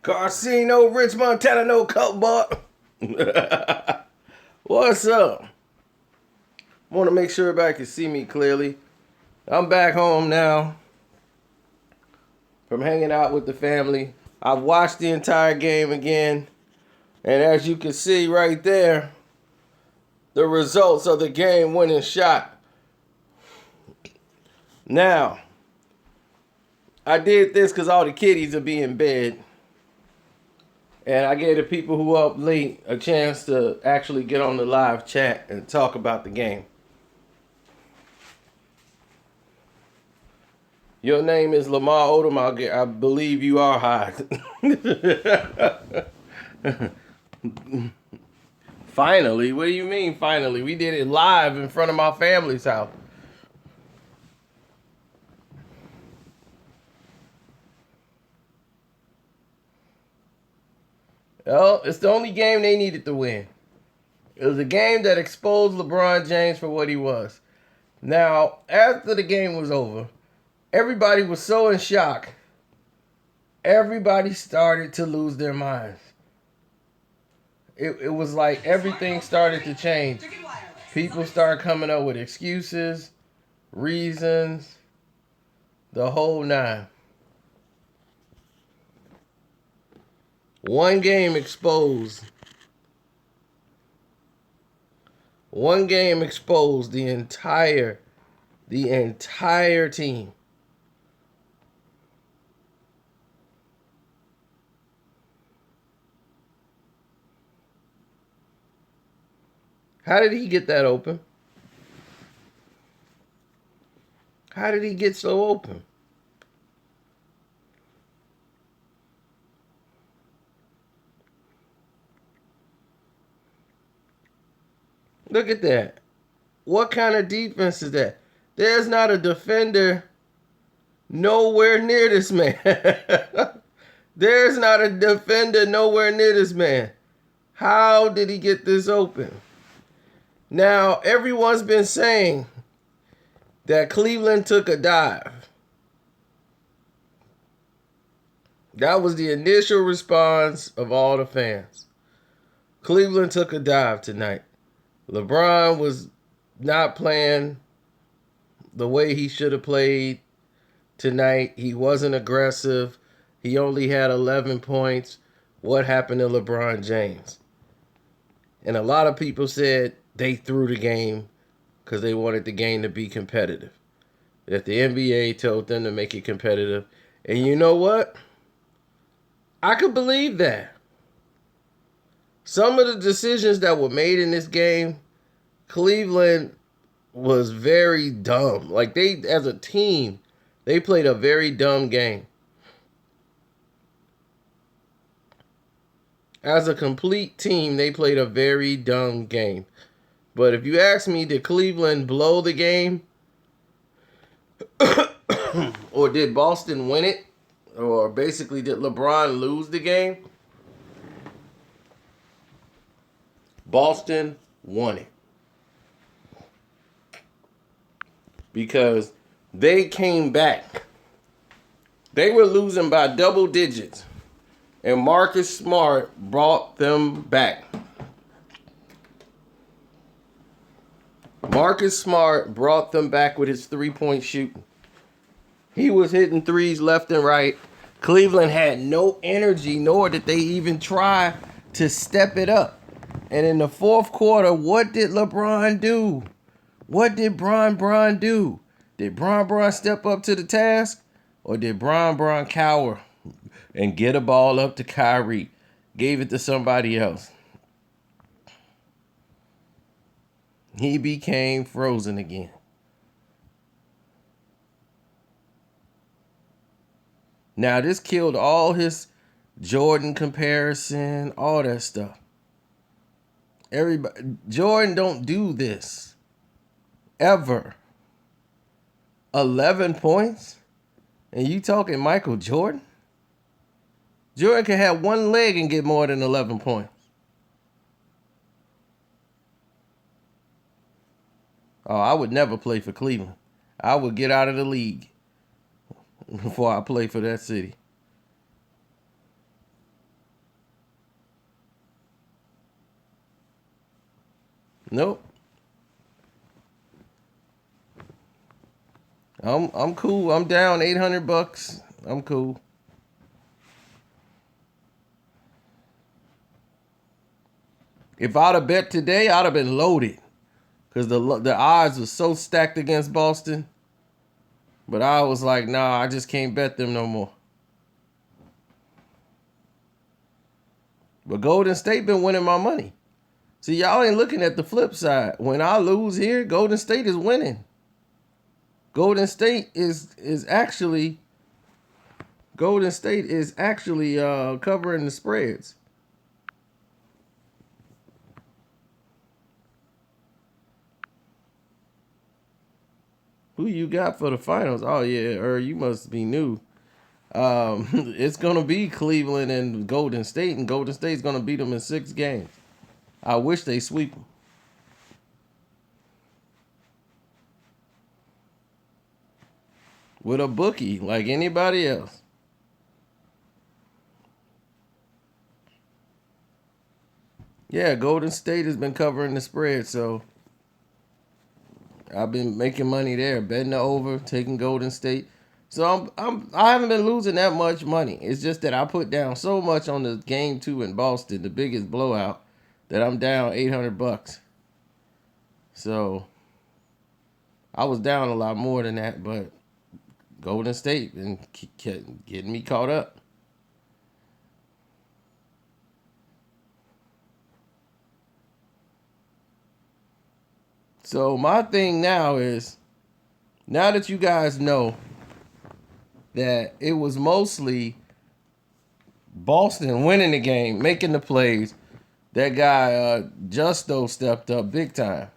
Carcino, Rich Montana, no coat, but what's up? Want to make sure everybody can see me clearly. I'm back home now from hanging out with the family. I've watched the entire game again, and as you can see right there, the results of the game-winning shot. Now, I did this because all the kiddies will be in bed. And I gave the people who are up late a chance to actually get on the live chat and talk about the game. Your name is Lamar Odom. I believe you are high. Finally? What do you mean finally? We did it live in front of my family's house. Oh, it's the only game they needed to win. It was a game that exposed LeBron James for what he was. Now, after the game was over, everybody was so in shock. Everybody started to lose their minds. It was like everything started to change. People started coming up with excuses, reasons, the whole nine. One game exposed the entire team. How did he get that open? How did he get so open? Look at that. What kind of defense is that? There's not a defender nowhere near this man. There's not a defender nowhere near this man. How did he get this open? Now, everyone's been saying that Cleveland took a dive. That was the initial response of all the fans. Cleveland took a dive tonight. LeBron was not playing the way he should have played tonight. He wasn't aggressive. He only had 11 points. What happened to LeBron James? And a lot of people said they threw the game because they wanted the game to be competitive. That the NBA told them to make it competitive. And you know what? I could believe that. Some of the decisions that were made in this game, Cleveland was very dumb. Like they, as a team, they played a very dumb game. As a complete team, they played a very dumb game. But if you ask me, did Cleveland blow the game? Or did Boston win it? Or basically, did LeBron lose the game? Boston won it. Because they came back. They were losing by double digits. And Marcus Smart brought them back. Marcus Smart brought them back with his three-point shooting. He was hitting threes left and right. Cleveland had no energy, nor did they even try to step it up. And in the fourth quarter, what did LeBron do? What did Bron do? Did Bron step up to the task? Or did Bron cower and get a ball up to Kyrie? Gave it to somebody else. He became frozen again. Now, this killed all his Jordan comparison, all that stuff. Jordan don't do this. Ever. 11 points? And you talking Michael Jordan? Jordan can have one leg and get more than 11 points. Oh, I would never play for Cleveland. I would get out of the league before I play for that city. Nope. I'm cool. I'm down $800. I'm cool. If I'd have bet today, I'd have been loaded because the odds were so stacked against Boston. But I was like, nah, I just can't bet them no more. But Golden State been winning my money. See, y'all ain't looking at the flip side. When I lose here, Golden State is winning. Golden State is actually covering the spreads. Who you got for the finals? Oh yeah, you must be new. It's gonna be Cleveland and Golden State, and Golden State's gonna beat them in 6 games. I wish they sweep them with a bookie like anybody else. Yeah, Golden State has been covering the spread, so I've been making money there, betting the over, taking Golden State. So I haven't been losing that much money. It's just that I put down so much on the game 2 in Boston, the biggest blowout, that I'm down $800. So I was down a lot more than that, but Golden State been getting me caught up. So my thing now is, now that you guys know that it was mostly Boston winning the game, making the plays, that guy Justo stepped up big time.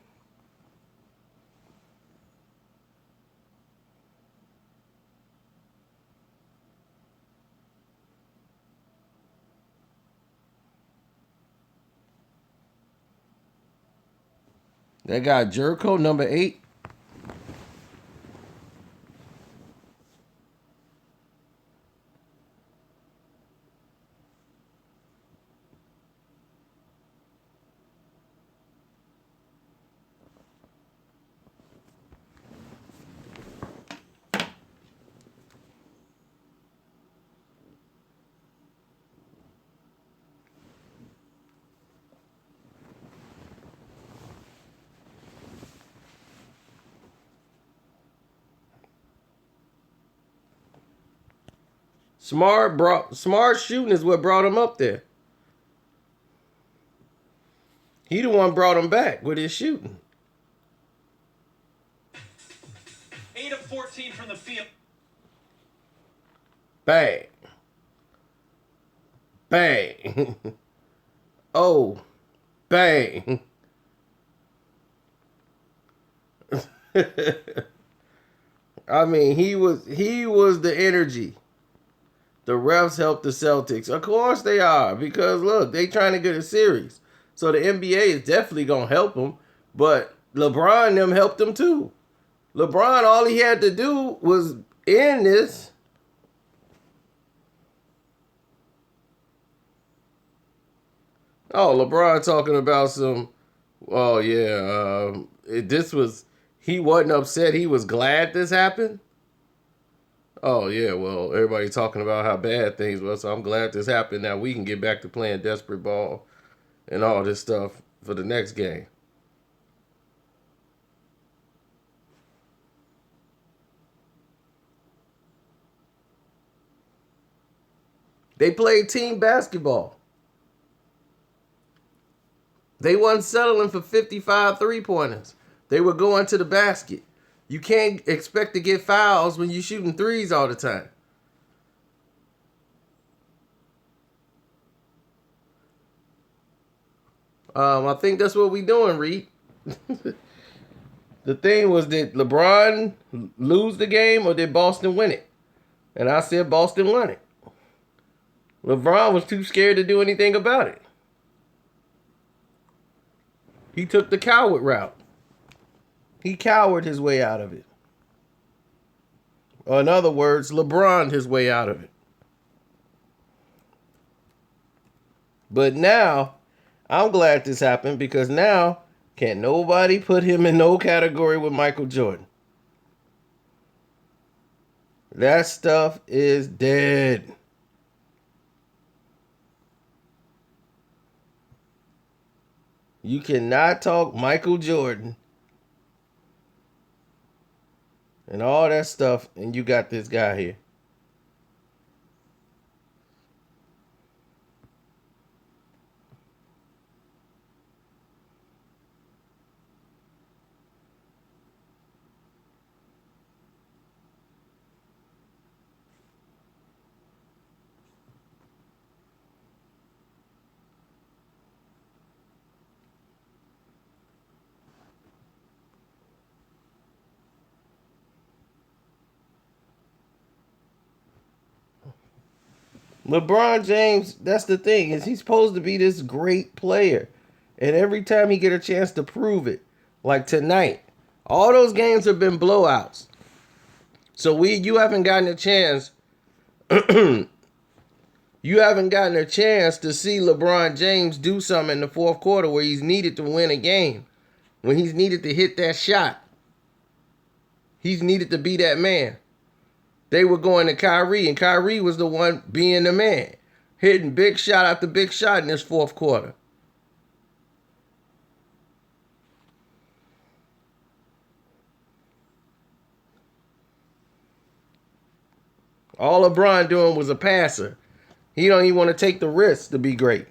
That guy Jerko, number 8. Smart shooting is what brought him up there. He the one brought him back with his shooting. 8 of 14 from the field. Bang. Bang. Oh. Bang. I mean, he was the energy. The refs helped the Celtics. Of course they are, because look, they trying to get a series. So the NBA is definitely gonna help them. But LeBron and them helped them too. LeBron, all he had to do was end this. Oh, LeBron talking about some. Oh yeah, this was. He wasn't upset. He was glad this happened. Oh yeah, well everybody talking about how bad things were, so I'm glad this happened. Now we can get back to playing desperate ball and all this stuff for the next game. They played team basketball. They wasn't settling for 55 3-pointers. They were going to the basket. You can't expect to get fouls when you're shooting threes all the time. I think that's what we doing, Reed. The thing was, did LeBron lose the game or did Boston win it? And I said Boston won it. LeBron was too scared to do anything about it. He took the coward route. He cowered his way out of it. Or in other words, LeBron his way out of it. But now, I'm glad this happened because now Can't nobody put him in no category with Michael Jordan. That stuff is dead. You cannot talk Michael Jordan and all that stuff, and you got this guy here. LeBron James, that's the thing, is he's supposed to be this great player. And every time he get a chance to prove it, like tonight, all those games have been blowouts. So you haven't gotten a chance you haven't gotten a chance to see LeBron James do something in the fourth quarter where he's needed to win a game. When he's needed to hit that shot. He's needed to be that man. They were going to Kyrie, and Kyrie was the one being the man, hitting big shot after big shot in this fourth quarter. All LeBron doing was a passer. He don't even want to take the risk to be great.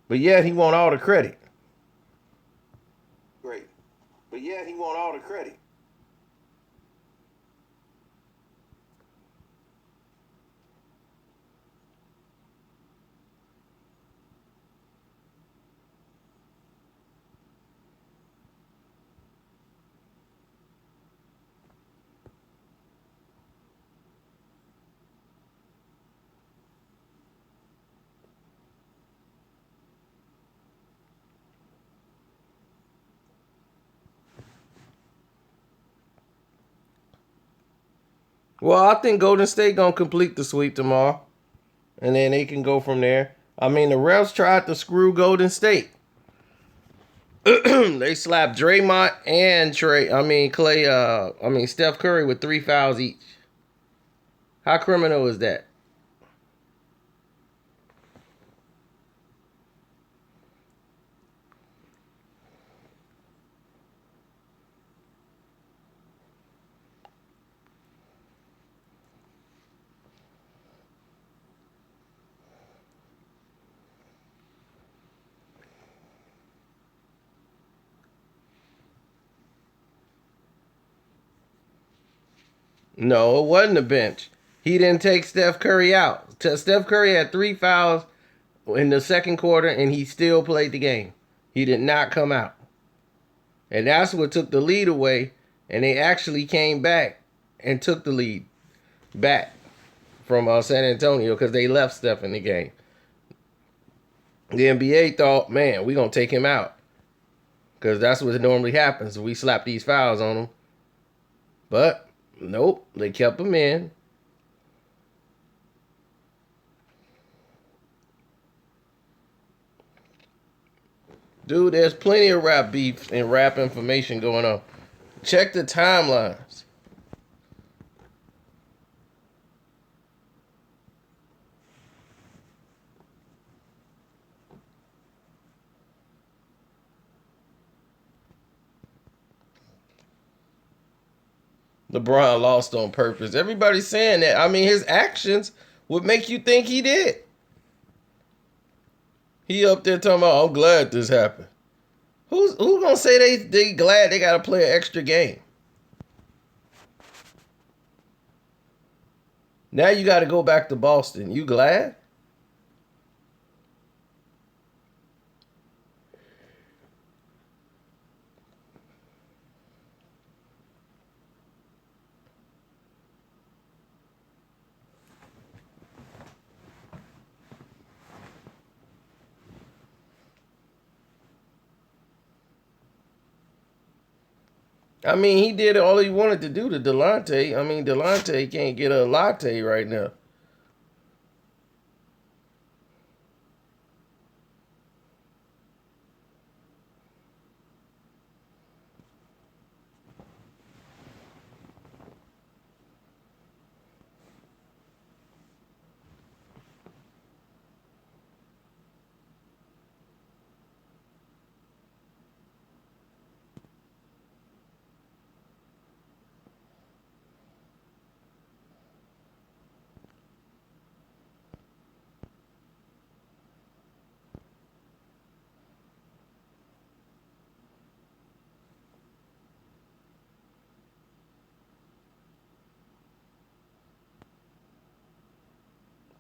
But yet he want all the credit. Great. But yet he want all the credit. Well, I think Golden State gonna complete the sweep tomorrow, and then they can go from there. I mean, the refs tried to screw Golden State. They slapped Draymond and Steph Curry with 3 fouls each. How criminal is that? No, it wasn't a bench. He didn't take Steph Curry out. Steph Curry had 3 fouls in the second quarter, and he still played the game. He did not come out. And that's what took the lead away, and they actually came back and took the lead back from San Antonio because they left Steph in the game. The NBA thought, man, we're going to take him out because that's what normally happens. We slap these fouls on him. But nope, they kept him in. Dude, there's plenty of rap beef and rap information going on. Check the timelines. LeBron lost on purpose. Everybody's saying that. I mean, his actions would make you think he did. He up there talking about, I'm glad this happened. Who's gonna say they glad they gotta play an extra game? Now you gotta go back to Boston. You glad? I mean, he did all he wanted to do to Delonte. I mean, Delonte can't get a latte right now.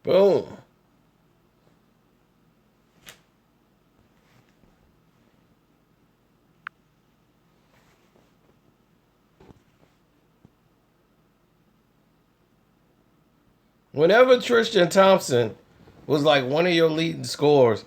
Boom. Whenever Tristan Thompson was like one of your leading scorers,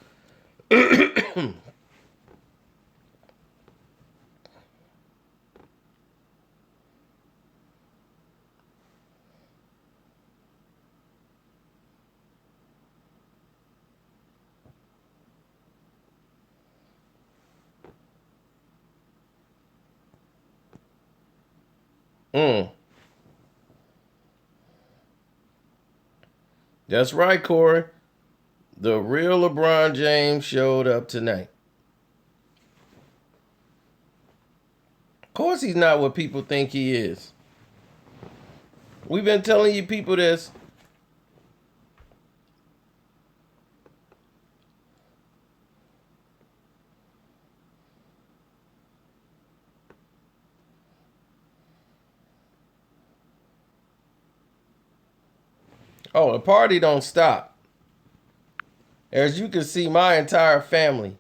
mm, that's right, Corey. The real LeBron James showed up tonight. Of course, he's not what people think he is. We've been telling you people this. Oh, the party don't stop. As you can see, my entire family,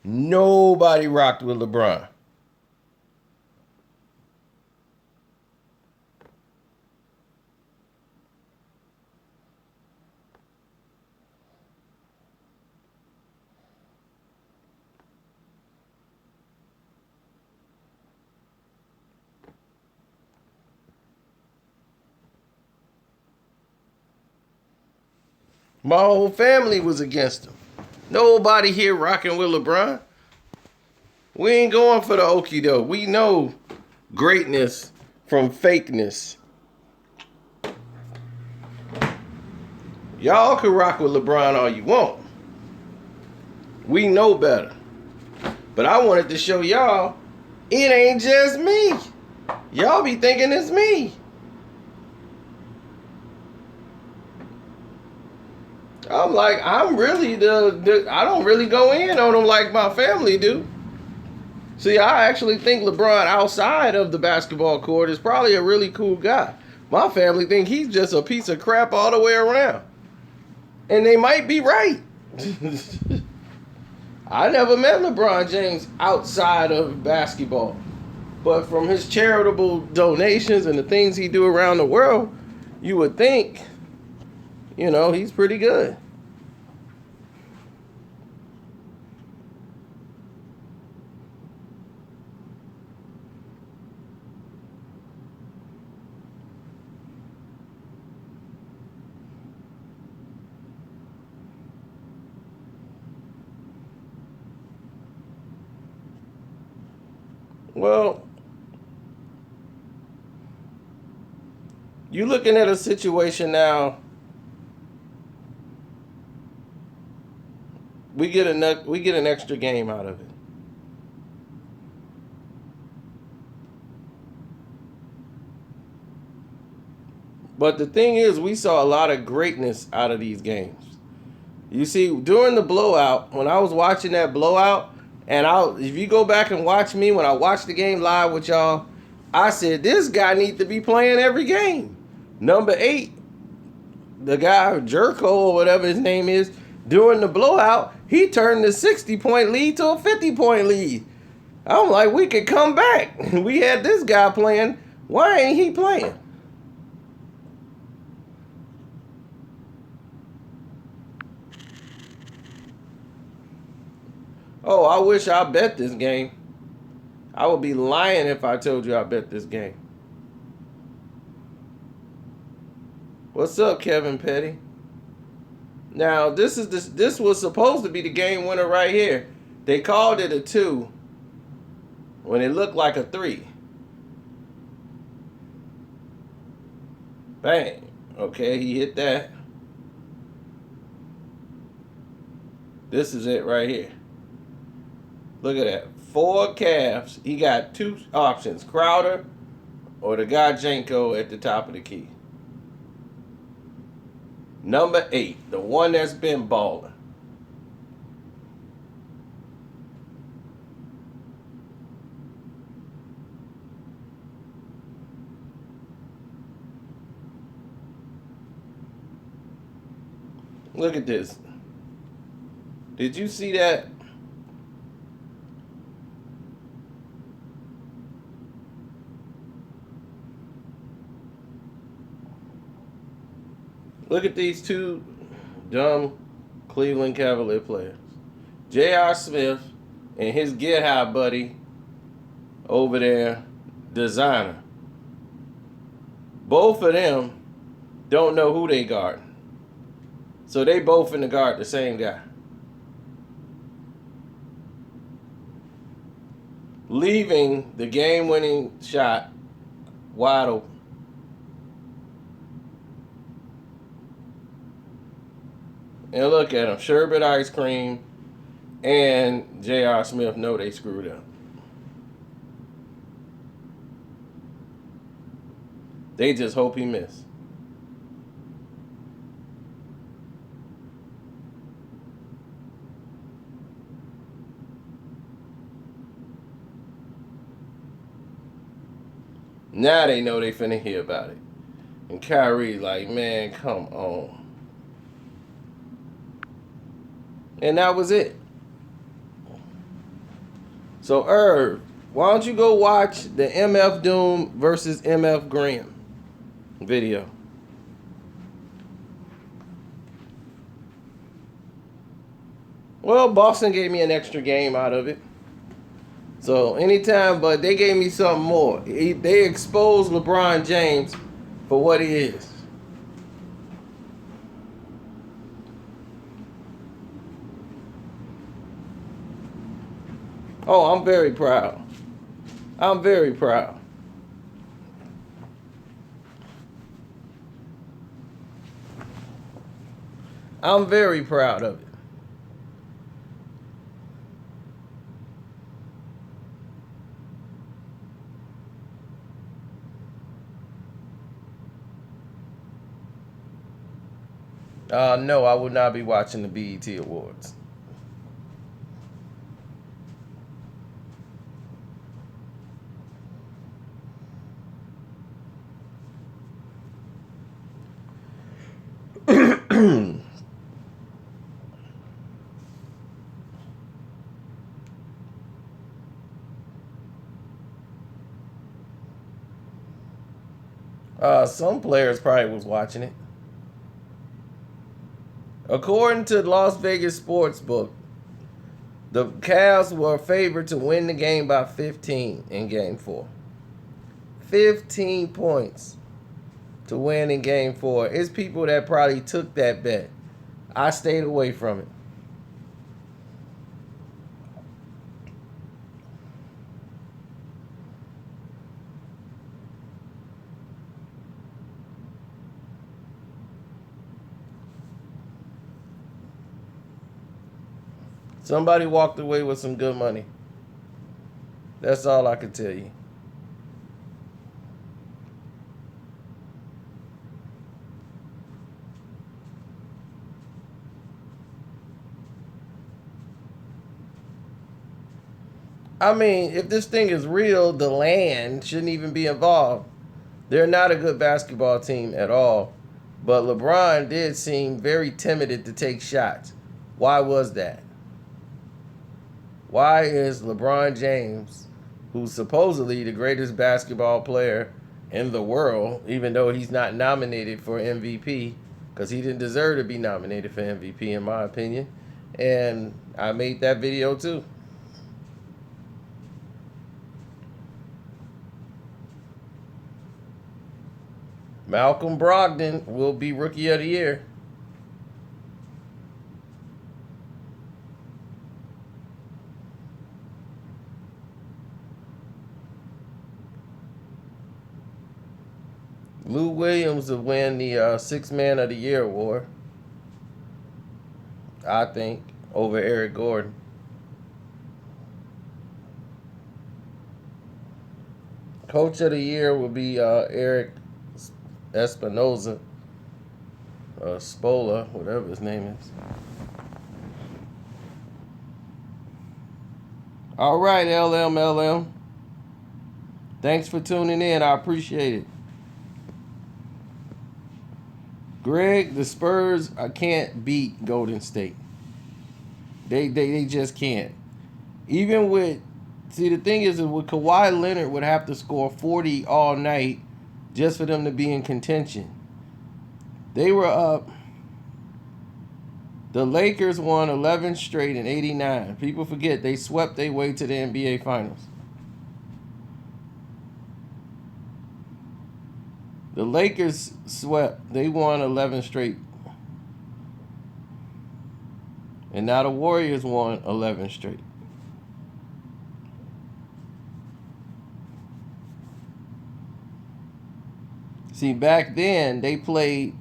nobody rocked with LeBron. My whole family was against him. Nobody here rocking with LeBron. We ain't going for the okie doke. We know greatness from fakeness. Y'all can rock with LeBron all you want. We know better. But I wanted to show y'all it ain't just me. Y'all be thinking it's me. I'm like, I'm really I don't really go in on him like my family do. See, I actually think LeBron outside of the basketball court is probably a really cool guy. My family think he's just a piece of crap all the way around. And they might be right. I never met LeBron James outside of basketball. But from his charitable donations and the things he do around the world, you would think, he's pretty good. Well, you're looking at a situation now. We get an extra game out of it. But the thing is, we saw a lot of greatness out of these games. You see, during the blowout, when I was watching that blowout, and if you go back and watch me when I watched the game live with y'all, I said this guy needs to be playing every game. Number 8, the guy Jerko or whatever his name is, during the blowout, he turned the 60-point lead to a 50-point lead. I'm like, we could come back. We had this guy playing. Why ain't he playing? Oh, I wish I bet this game. I would be lying if I told you I bet this game. What's up, Kevin Petty? Now, this was supposed to be the game winner right here. They called it a 2 when it looked like a 3. Bang. Okay, he hit that. This is it right here. Look at that. 4 Cavs. He got 2 options. Crowder or the guy Janko at the top of the key. Number 8. The one that's been balling. Look at this. Did you see that? Look at these two dumb Cleveland Cavalier players. J.R. Smith and his Get High buddy over there, Designer. Both of them don't know who they guard. So they both in the guard the same guy. Leaving the game-winning shot wide open. And look at them. Sherbet ice cream and J.R. Smith know they screwed up. They just hope he missed. Now they know they finna hear about it. And Kyrie like, man, come on. And that was it. So, Irv, why don't you go watch the MF Doom versus MF Graham video? Well, Boston gave me an extra game out of it. So, anytime, but they gave me something more. They exposed LeBron James for what he is. Oh, I'm very proud. I'm very proud. I'm very proud of it. No, I will not be watching the BET Awards. Some players probably was watching it. According to Las Vegas Sportsbook, the Cavs were favored to win the game by 15 in Game 4. 15 points to win in Game 4. It's people that probably took that bet. I stayed away from it. Somebody walked away with some good money. That's all I can tell you. I mean, if this thing is real, the land shouldn't even be involved. They're not a good basketball team at all. But LeBron did seem very timid to take shots. Why was that? Why is LeBron James, who's supposedly the greatest basketball player in the world, even though he's not nominated for MVP, because he didn't deserve to be nominated for MVP in my opinion, and I made that video too. Malcolm Brogdon will be Rookie of the Year. Lou Williams will win the Sixth Man of the Year award, I think, over Eric Gordon. Coach of the Year will be Eric Espinoza, Spola, whatever his name is. All right, LMLM. Thanks for tuning in. I appreciate it. Greg, the Spurs can't beat Golden State. They just can't. Even with, see, the thing is with Kawhi Leonard would have to score 40 all night just for them to be in contention. They were up. The Lakers won 11 straight in 89. People forget they swept their way to the NBA Finals. The Lakers swept. They won 11 straight. And now the Warriors won 11 straight. See, back then, they played,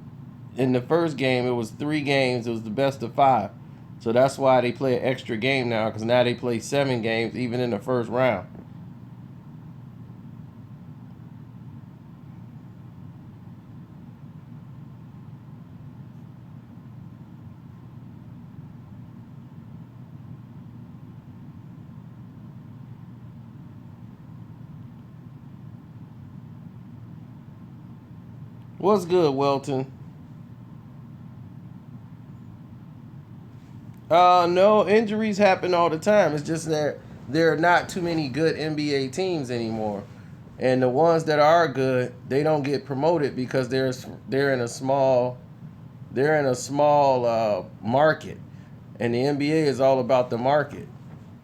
in the first game, it was 3 games. It was the best of 5. So that's why they play an extra game now, because now they play 7 games, even in the first round. What's good, Welton? No, injuries happen all the time. It's just that there are not too many good NBA teams anymore. And the ones that are good, they don't get promoted because they're in a small market. And the NBA is all about the market.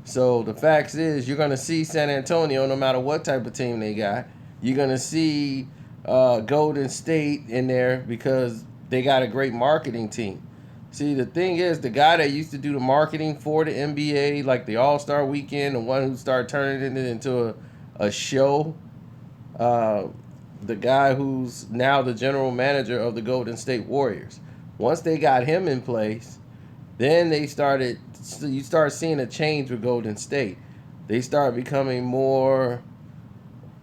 So the fact is, you're going to see San Antonio, no matter what type of team they got. You're going to see Golden State in there because they got a great marketing team. See, the thing is, the guy that used to do the marketing for the NBA, like the All-Star Weekend, the one who started turning it into a show, the guy who's now the general manager of the Golden State Warriors. Once they got him in place, then you start seeing a change with Golden State. They start becoming more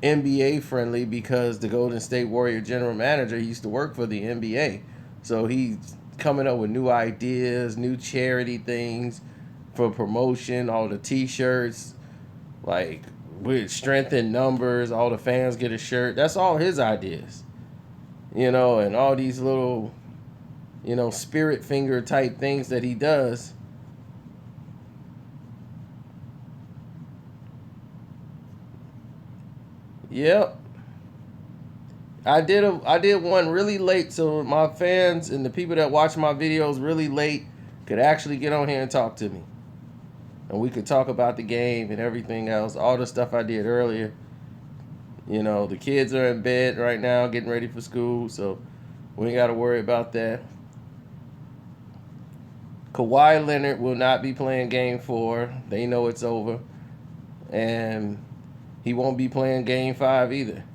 NBA friendly because the Golden State Warrior general manager used to work for the NBA. So he's coming up with new ideas, new charity things for promotion, all the t-shirts, like with strength in numbers, all the fans get a shirt. That's all his ideas. And all these little, spirit finger type things that he does. Yep. I did one really late so my fans and the people that watch my videos really late could actually get on here and talk to me. And we could talk about the game and everything else, all the stuff I did earlier. The kids are in bed right now getting ready for school, so we ain't got to worry about that. Kawhi Leonard will not be playing game 4. They know it's over. And he won't be playing game 5 either.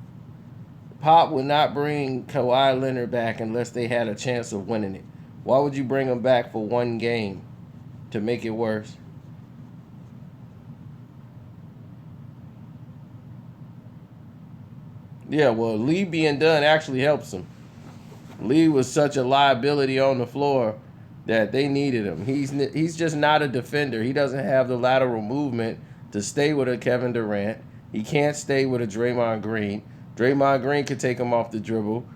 Pop would not bring Kawhi Leonard back unless they had a chance of winning it. Why would you bring him back for one game to make it worse? Yeah, well, Lee being done actually helps him. Lee was such a liability on the floor that they needed him. He's just not a defender. He doesn't have the lateral movement to stay with a Kevin Durant. He can't stay with a Draymond Green. Draymond Green can take him off the dribble.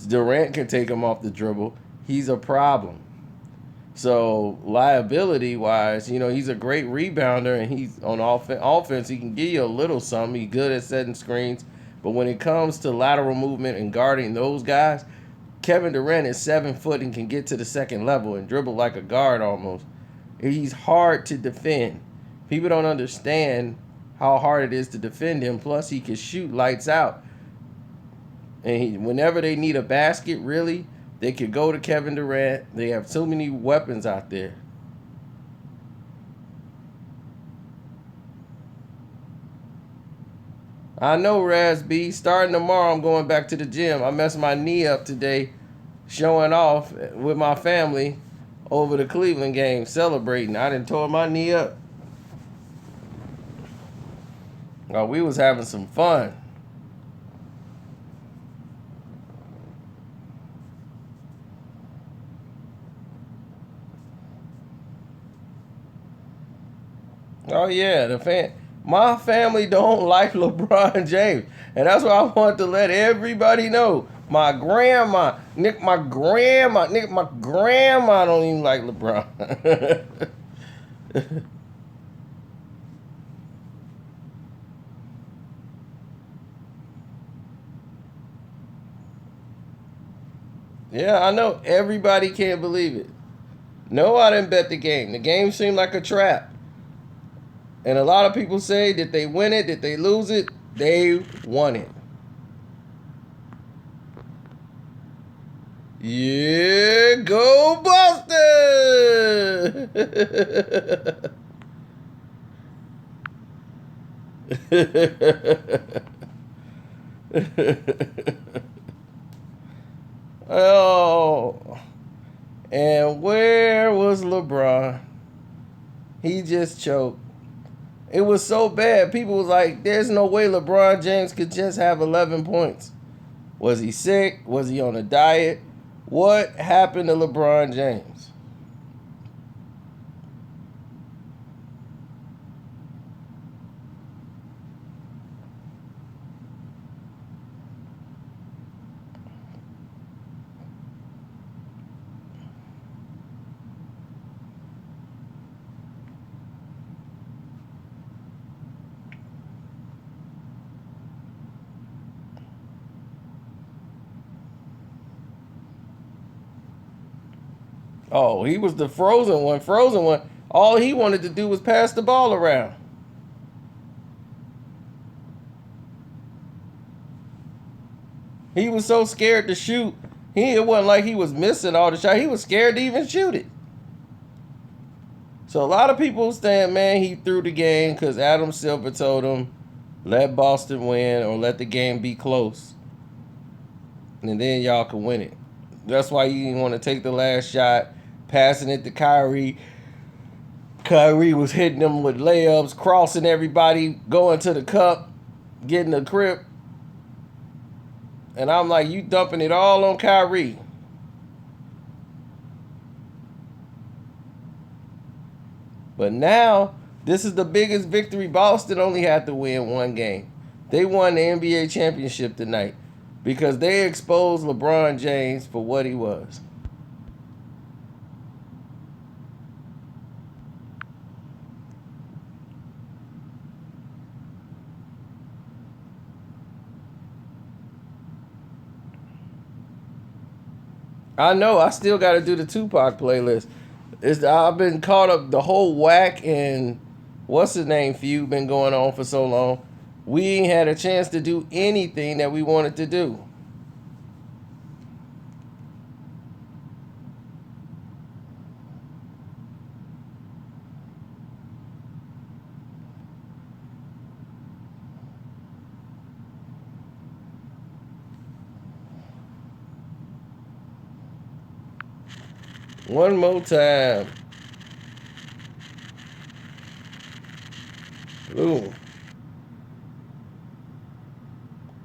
Durant can take him off the dribble. He's a problem. So liability-wise, he's a great rebounder, and he's on offense. He can give you a little something. He's good at setting screens. But when it comes to lateral movement and guarding those guys, Kevin Durant is 7 foot and can get to the second level and dribble like a guard almost. He's hard to defend. People don't understand how hard it is to defend him. Plus, he can shoot lights out. And whenever they need a basket, really, they could go to Kevin Durant. They have so many weapons out there. I know, Raz B. Starting tomorrow, I'm going back to the gym. I messed my knee up today showing off with my family over the Cleveland game, celebrating. I done tore my knee up. Oh, we was having some fun. Oh yeah, my family don't like LeBron James, and that's why I want to let everybody know. My grandma. Nick, my grandma. Nick, my grandma don't even like LeBron. Yeah, I know. Everybody can't believe it. No, I didn't bet the game. The game seemed like a trap. And a lot of people say, did they win it? Did they lose it? They won it. Yeah, go Boston! Oh, and where was LeBron? He just choked. It was so bad. People was like, there's no way LeBron James could just have 11 points. Was he sick? Was he on a diet? What happened to LeBron James? Oh, he was the frozen one. Frozen one. All he wanted to do was pass the ball around. He was so scared to shoot. It wasn't like he was missing all the shots. He was scared to even shoot it. So a lot of people saying, man, he threw the game because Adam Silver told him, let Boston win or let the game be close. And then y'all can win it. That's why you didn't want to take the last shot, passing it to Kyrie. Kyrie was hitting them with layups, crossing everybody, going to the cup, getting the crib. And I'm like, you dumping it all on Kyrie. But now, this is the biggest victory. Boston only had to win one game. They won the NBA championship tonight because they exposed LeBron James for what he was. I know. I still got to do the Tupac playlist. I've been caught up the whole whack and what's the name feud been going on for so long. We ain't had a chance to do anything that we wanted to do. One more time. Ooh.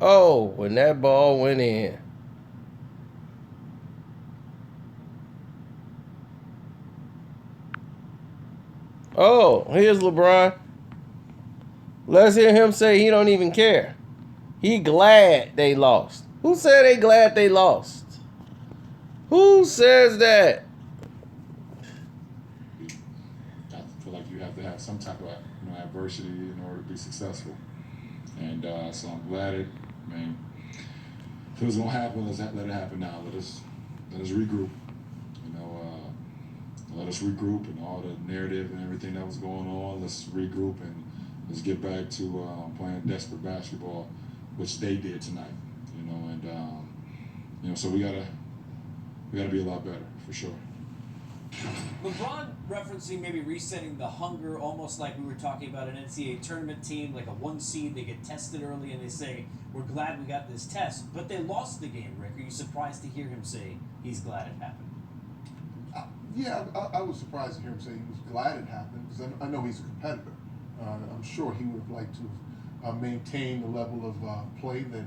Oh, when that ball went in. Oh, here's LeBron. Let's hear him say he don't even care. He glad they lost. Who said they glad they lost? Who says that? I feel like you have to have some type of adversity in order to be successful. And so I'm glad it. I mean, if it was gonna happen, let it happen now. Let us regroup. Let us regroup and all the narrative and everything that was going on. Let's regroup and let's get back to playing desperate basketball, which they did tonight. So we gotta be a lot better for sure. LeBron referencing maybe resetting the hunger, almost like we were talking about an NCAA tournament team, like a 1 seed. They get tested early and they say, we're glad we got this test. But they lost the game, Rick. Are you surprised to hear him say he's glad it happened? Yeah, I was surprised to hear him say he was glad it happened because I know he's a competitor. I'm sure he would have liked to maintain the level of play that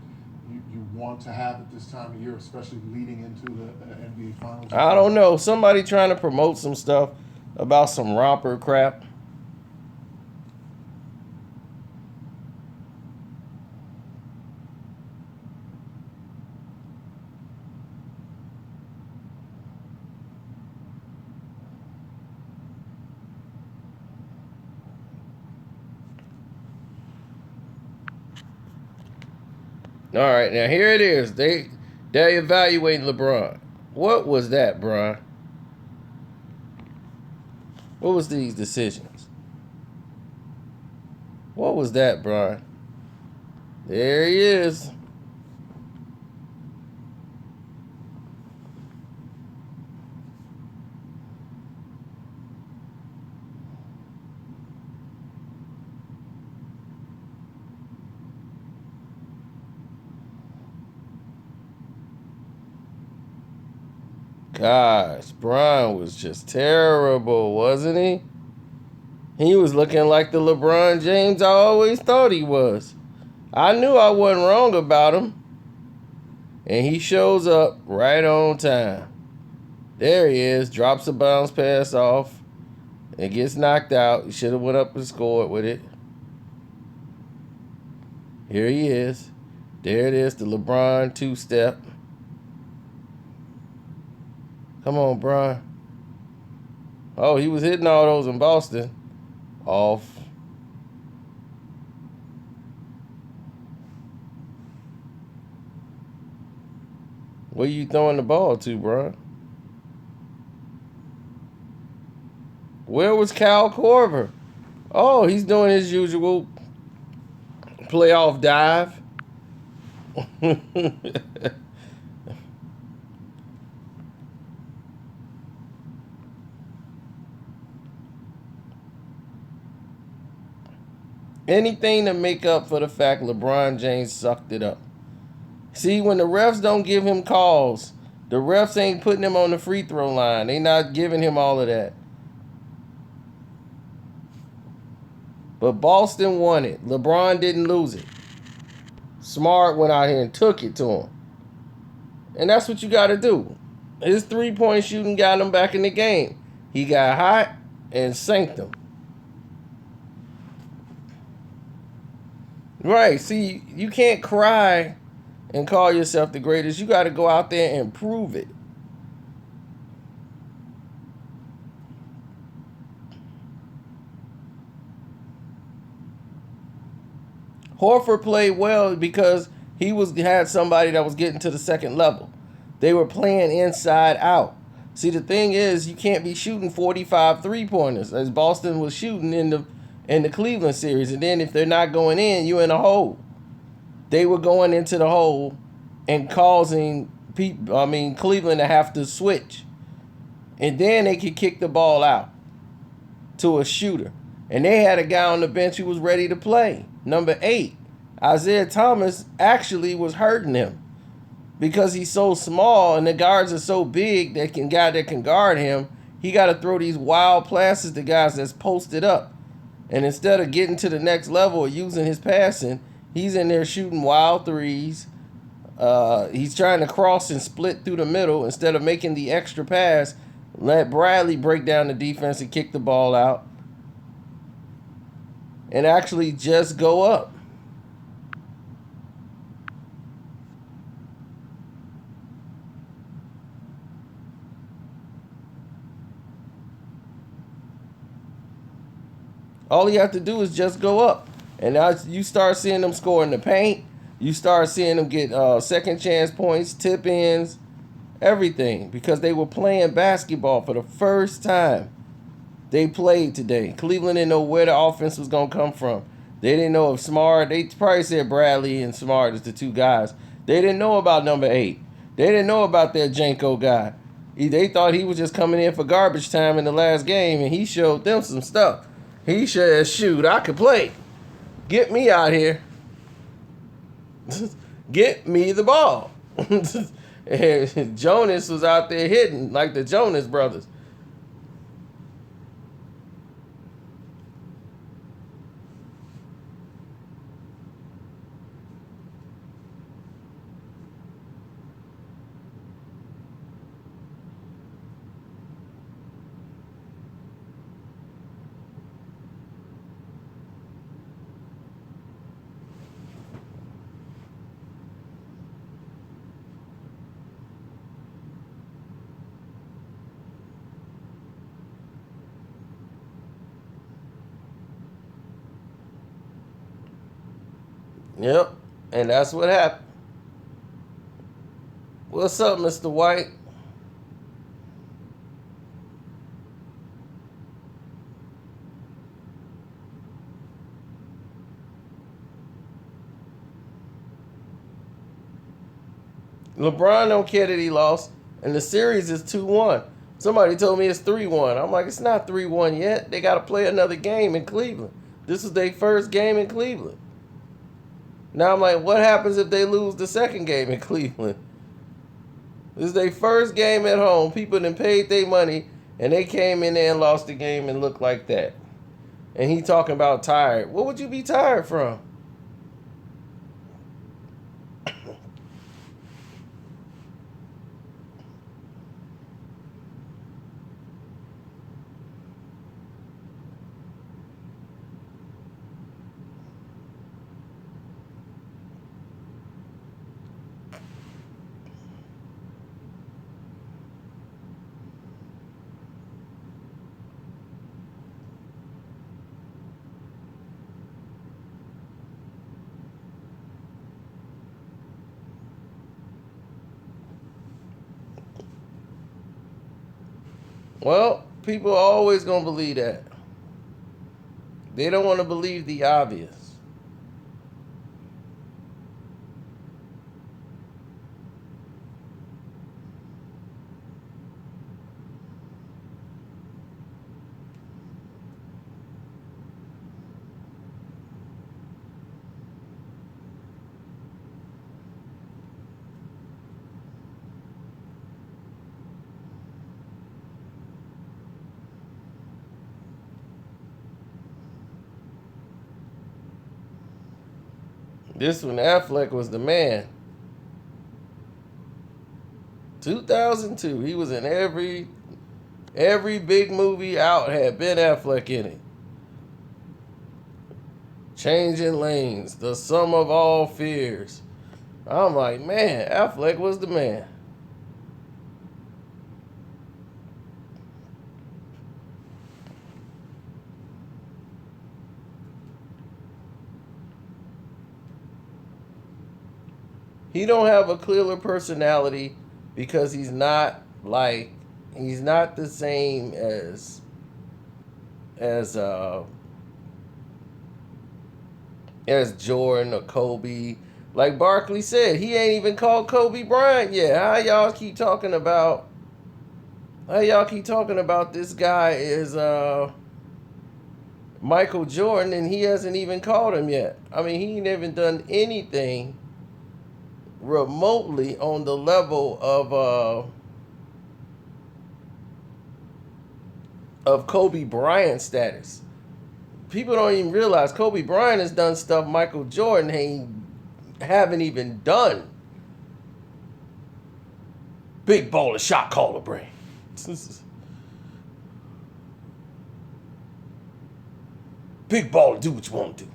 you want to have at this time of year, especially leading into the NBA Finals. I don't know. Somebody trying to promote some stuff about some romper crap. All right, now here it is. They're evaluating LeBron. What was that, Bron? What was these decisions? What was that, Bron? There he is. Gosh, Bron was just terrible, wasn't he? He was looking like the LeBron James I always thought he was. I knew I wasn't wrong about him. And he shows up right on time. There he is, drops a bounce pass off and gets knocked out. He should have went up and scored with it. Here he is. There it is, the LeBron two-step. Come on, Bron. Oh, he was hitting all those in Boston. Off. Where you throwing the ball to, Bron? Where was Kyle Korver? Oh, he's doing his usual playoff dive. Anything to make up for the fact LeBron James sucked it up. See, when the refs don't give him calls, the refs ain't putting him on the free throw line. They not giving him all of that. But Boston won it. LeBron didn't lose it. Smart went out here and took it to him. And that's what you got to do. His three-point shooting got him back in the game. He got hot and sanked them. Right. See, you can't cry and call yourself the greatest. You got to go out there and prove it. Horford played well because he had somebody that was getting to the second level. They were playing inside out. See, the thing is, you can't be shooting 45 three-pointers as Boston was shooting in the Cleveland series. And then if they're not going in, you're in a hole. They were going into the hole and causing Cleveland to have to switch. And then they could kick the ball out to a shooter. And they had a guy on the bench who was ready to play. Number 8. Isaiah Thomas actually was hurting him because he's so small and the guards are so big that can guard him. He got to throw these wild passes to guys that's posted up. And instead of getting to the next level or using his passing, he's in there shooting wild threes. He's trying to cross and split through the middle instead of making the extra pass. Let Bradley break down the defense and kick the ball out. And actually just go up. All you have to do is just go up. And now you start seeing them score in the paint. You start seeing them get second chance points, tip ins, everything. Because they were playing basketball for the first time. They played today. Cleveland didn't know where the offense was going to come from. They didn't know if Smart, they probably said Bradley and Smart as the two guys. They didn't know about number 8. They didn't know about that Janko guy. They thought he was just coming in for garbage time in the last game, and he showed them some stuff. He said, shoot, I could play. Get me out here. Get me the ball. And Jonas was out there hitting like the Jonas brothers. Yep. And that's what happened. What's up, Mr. White? LeBron don't care that he lost, and the series is 2-1. Somebody told me it's 3-1. I'm like, it's not 3-1 yet. They got to play another game in Cleveland. This is their first game in Cleveland. Now I'm like, what happens if they lose the second game in Cleveland? This is their first game at home. People done paid their money, and they came in there and lost the game and looked like that. And he talking about tired. What would you be tired from? Well, people are always going to believe that. They don't want to believe the obvious. This one, Affleck was the man. 2002, he was in every big movie out had Ben Affleck in it. Changing Lanes, The Sum of All Fears. I'm like, man, Affleck was the man. He don't have a clearer personality because he's not the same as Jordan or Kobe. Like Barkley said, he ain't even called Kobe Bryant yet. How y'all keep talking about this guy is Michael Jordan and he hasn't even called him yet? I mean, he ain't even done anything remotely on the level of Kobe Bryant status. People don't even realize Kobe Bryant has done stuff Michael Jordan haven't even done. Big baller shot caller brain. Big baller, do what you want to do.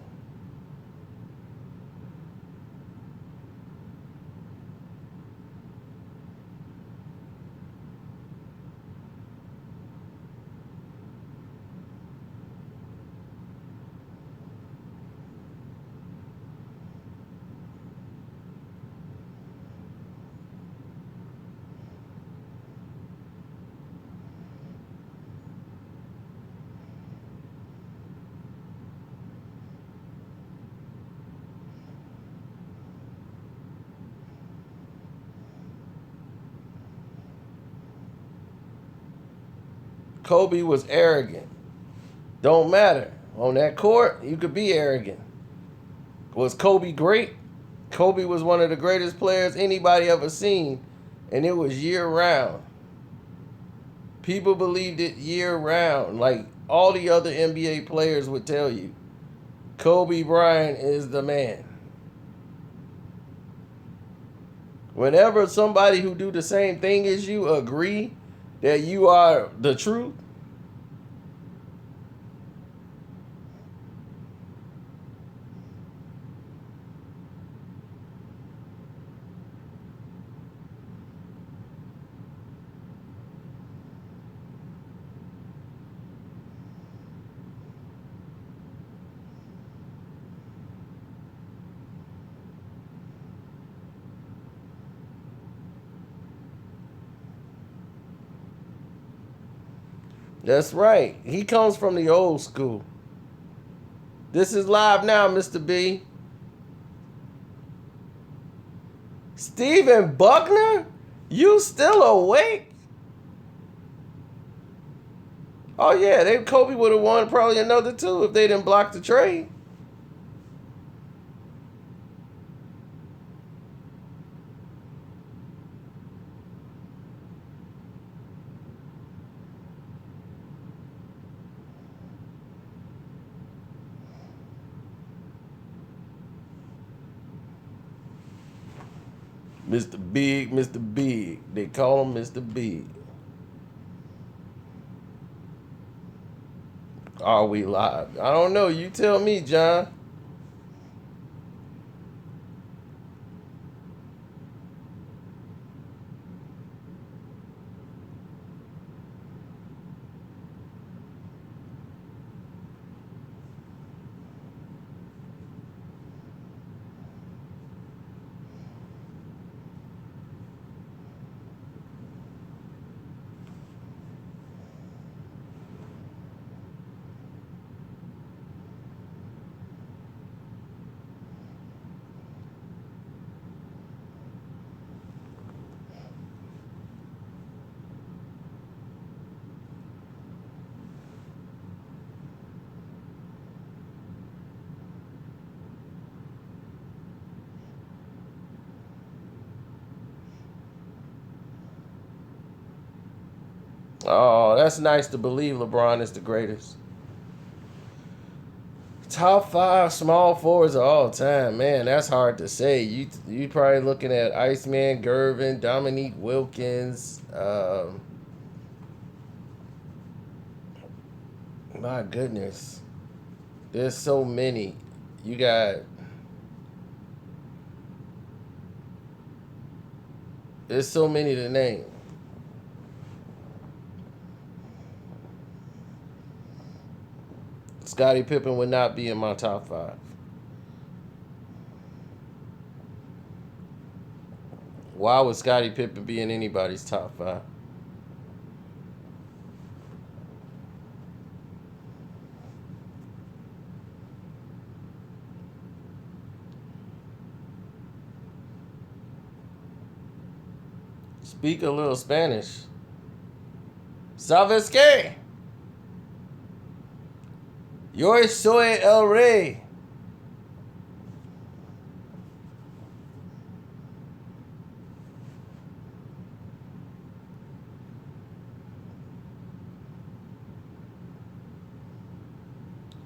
Kobe was arrogant. Don't matter. On that court, you could be arrogant. Was Kobe great? Kobe was one of the greatest players anybody ever seen, and it was year round. People believed it year round. Like all the other NBA players would tell you. Kobe Bryant is the man. Whenever somebody who do the same thing as you agree that you are the truth, That's right. He comes from the old school. This is live now, Mr. B. Steven Buckner? You still awake? Oh yeah, Kobe would have won probably another two if they didn't block the trade. Mr. Big, Mr. Big. They call him Mr. Big. Are we live? I don't know. You tell me, John. Oh, that's nice to believe LeBron is the greatest. Top five small forwards of all time, man. That's hard to say. You probably looking at Iceman, Gervin, Dominique Wilkins. My goodness, there's so many. You got. There's so many to name. Scottie Pippen would not be in my top five. Why would Scottie Pippen be in anybody's top five? Speak a little Spanish. ¿Sabes qué? Yo soy el rey.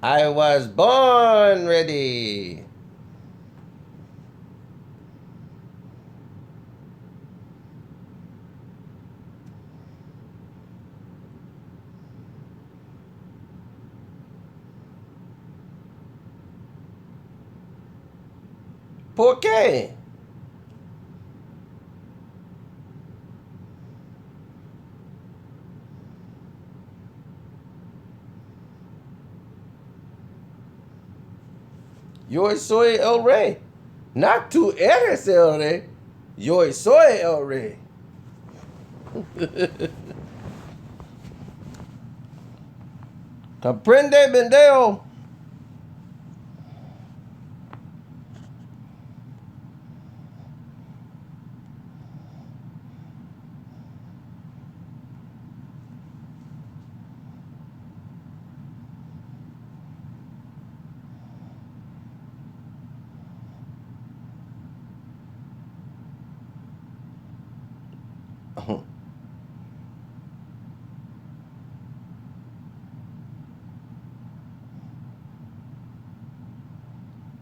I was born ready. ¿Por qué? Yo soy el rey. Not tú eres el rey. Yo soy el rey. Comprende, pendejo.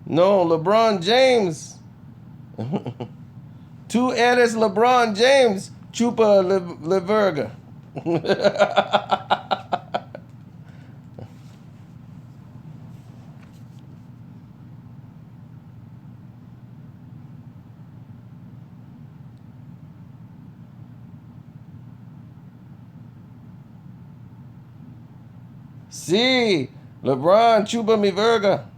No, LeBron James. Tú eres LeBron James. Chupa le verga. Sí, LeBron chupa mi verga.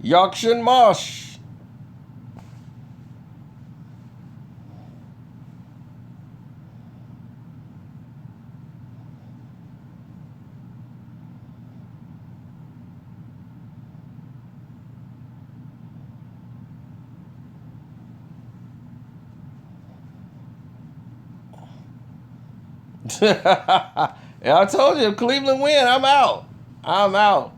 Yorkshire Marsh. I told you, if Cleveland win, I'm out. I'm out.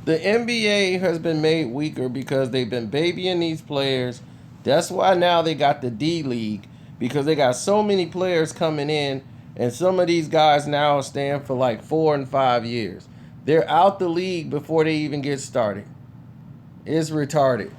The NBA has been made weaker because they've been babying these players. That's why now they got the D League, because they got so many players coming in, and some of these guys now stand for like 4 and 5 years. They're out the league before they even get started. It's retarded.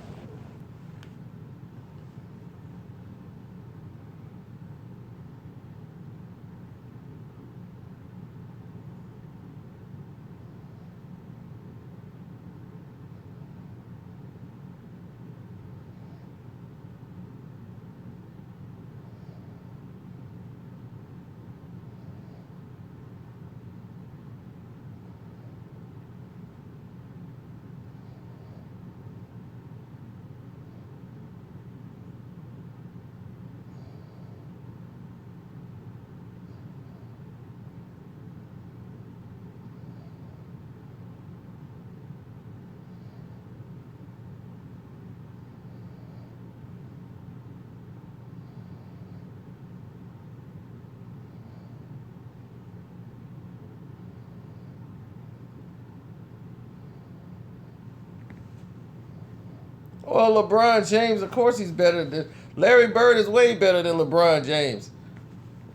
Well, LeBron James, of course, he's better than Larry Bird. Is way better than LeBron James.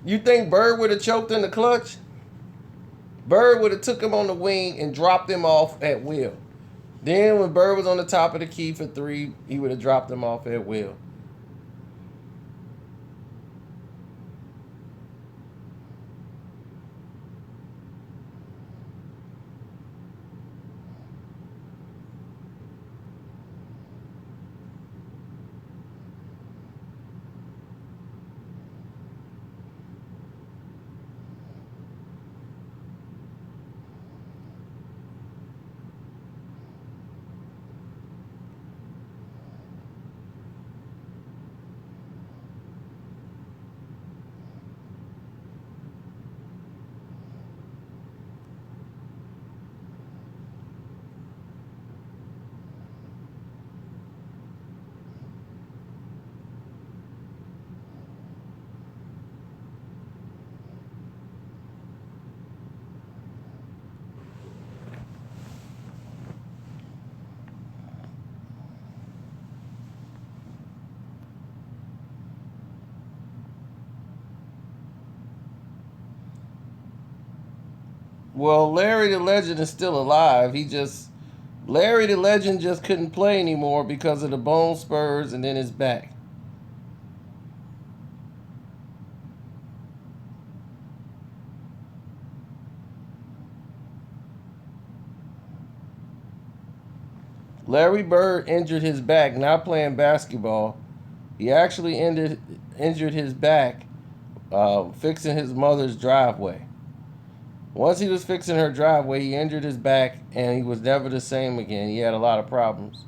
You think Bird would have choked in the clutch? Bird would have took him on the wing and dropped him off at will. Then when Bird was on the top of the key for three, he would have dropped him off at will. Well, Larry the Legend is still alive. Larry the Legend just couldn't play anymore because of the bone spurs and then his back. Larry Bird injured his back not playing basketball. He actually injured his back fixing his mother's driveway. Once he was fixing her driveway, he injured his back and he was never the same again. He had a lot of problems.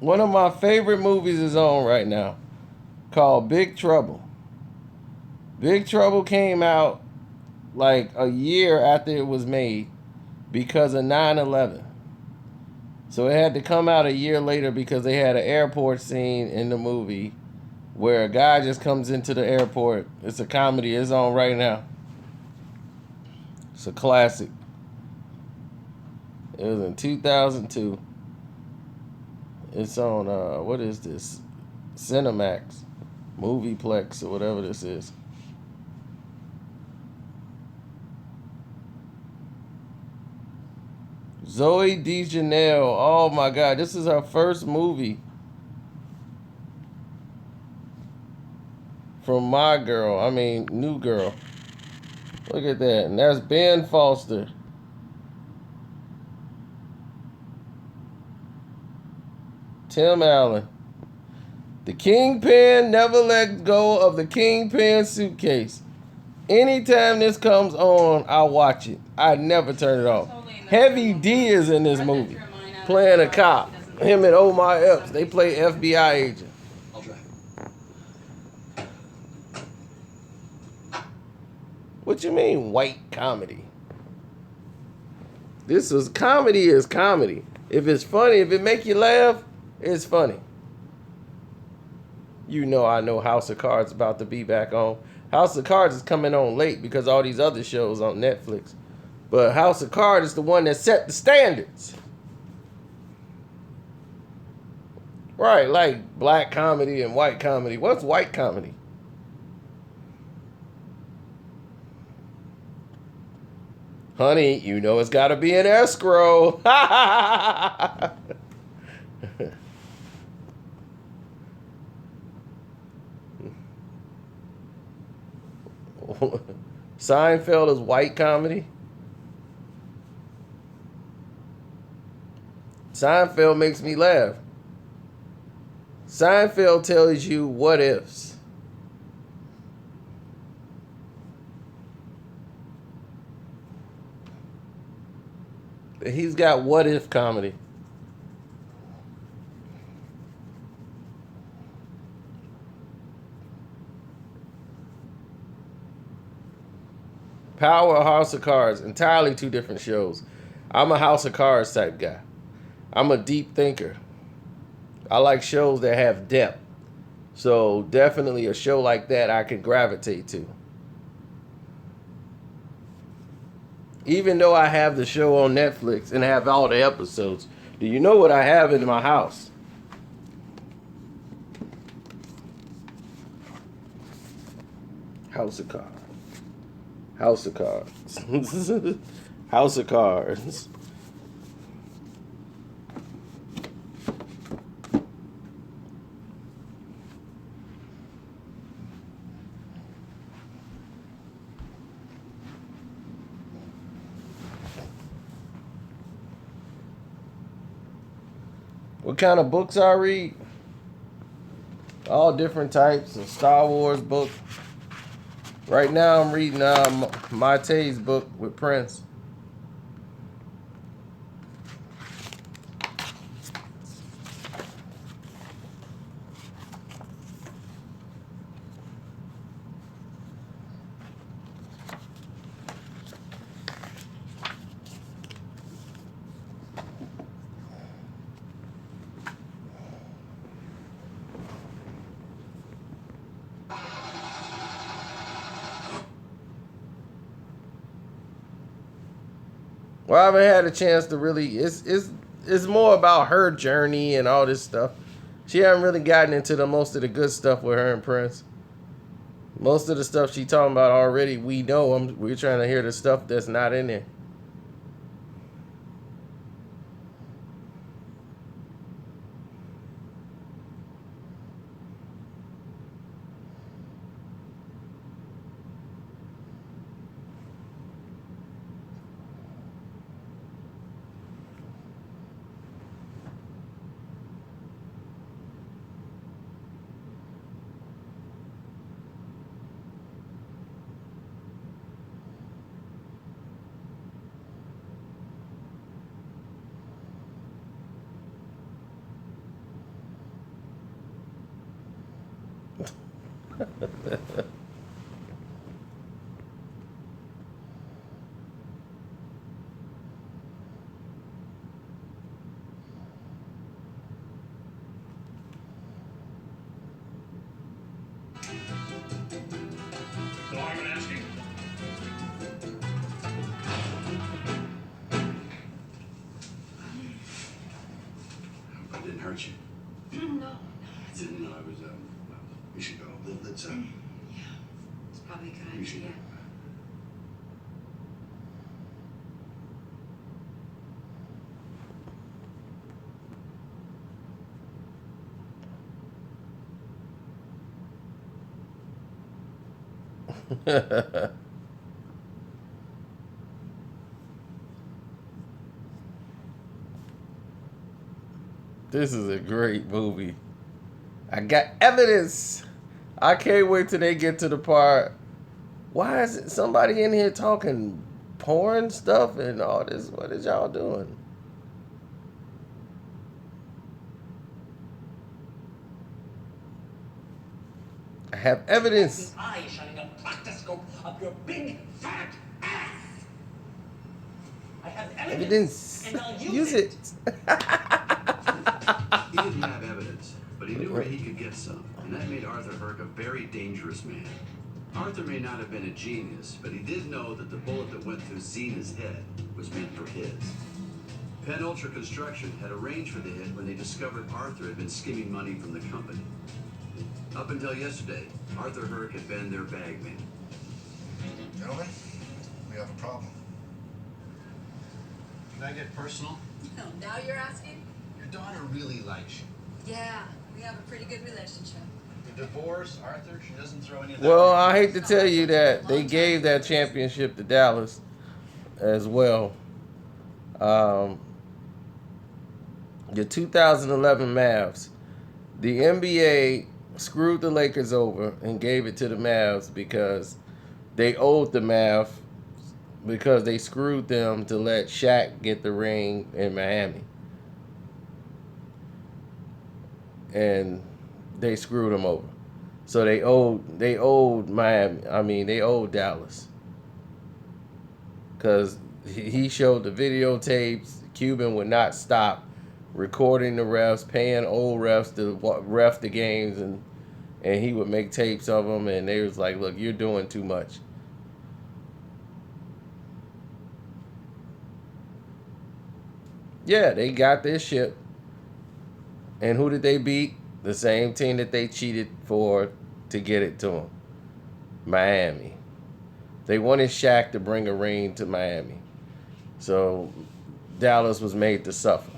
One of my favorite movies is on right now called Big Trouble. Big Trouble came out like a year after it was made because of 9/11. So it had to come out a year later because they had an airport scene in the movie where a guy just comes into the airport. It's a comedy. It's on right now. It's a classic. It was in 2002. It's on, what is this? Cinemax. Movieplex or whatever this is. Zoe Deschanel. Oh my God. This is her first movie. From New Girl. Look at that. And that's Ben Foster. Tim Allen. The Kingpin never let go of the Kingpin suitcase. Anytime this comes on, I watch it. I never turn it off. Heavy D is in this movie, playing a cop. Him and Omar Epps, they play FBI agent. I'll drive. What you mean, white comedy? Comedy is comedy. If it's funny, if it make you laugh, it's funny. You know I know House of Cards about to be back on. House of Cards is coming on late because all these other shows on Netflix. But House of Cards is the one that set the standards. Right, like black comedy and white comedy. What's white comedy? Honey, you know it's got to be an escrow. Seinfeld is white comedy. Seinfeld makes me laugh. Seinfeld tells you what ifs. He's got what if comedy. Power or House of Cards, entirely two different shows. I'm a House of Cards type guy. I'm a deep thinker. I like shows that have depth. So definitely a show like that I can gravitate to. Even though I have the show on Netflix and have all the episodes, do you know what I have in my house? House of Cards. House of Cards. House of Cards. What kind of books I read? All different types of Star Wars books. Right now I'm reading Mate's book with Prince. Well, I haven't had a chance to really. It's more about her journey and all this stuff. She haven't really gotten into the most of the good stuff with her and Prince. Most of the stuff she talking about already, we know. We're trying to hear the stuff that's not in there. I didn't hurt you. No. I didn't know I was, well, we should go. Let's, Yeah. It's probably a good we should idea. This is a great movie. I got evidence. I can't wait till they get to the part. Why is it somebody in here talking porn stuff and all this? What is y'all doing? I have evidence. Eye shining a proctoscope up your big fat ass. I have evidence, and I'll use it. He didn't have evidence, but he knew where he could get some, and that made Arthur Herc a very dangerous man. Arthur may not have been a genius, but he did know that the bullet that went through Zena's head was meant for his. Penn Ultra Construction had arranged for the hit when they discovered Arthur had been skimming money from the company. Up until yesterday, Arthur Herc had been their bagman. Gentlemen, we have a problem. Can I get personal? No, now you're asking? Your daughter really likes you. Yeah, we have a pretty good relationship. The divorce, Arthur, she doesn't throw any of that. Well, I hate to tell you that they gave that championship to Dallas as well. The 2011 Mavs, the NBA screwed the Lakers over and gave it to the Mavs because they owed the Mavs because they screwed them to let Shaq get the ring in Miami. And they screwed them over. So they owed Miami. I mean, they owed Dallas. Because he showed the videotapes. Cuban would not stop recording the refs, paying old refs to ref the games, and he would make tapes of them, and they was like, look, you're doing too much. Yeah, they got this shit. And who did they beat? The same team that they cheated for to get it to them. Miami. They wanted Shaq to bring a ring to Miami. So Dallas was made to suffer.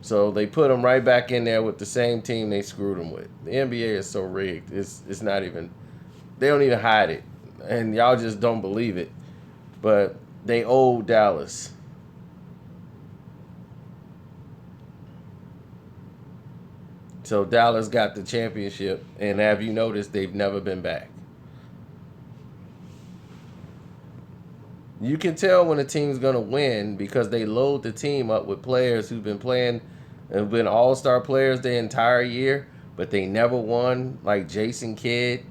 So they put them right back in there with the same team they screwed them with. The NBA is so rigged. It's not even, they don't even hide it. And y'all just don't believe it. But they owe Dallas. So Dallas got the championship, and have you noticed they've never been back? You can tell when a team's going to win because they load the team up with players who've been playing and been all-star players the entire year, but they never won, like Jason Kidd.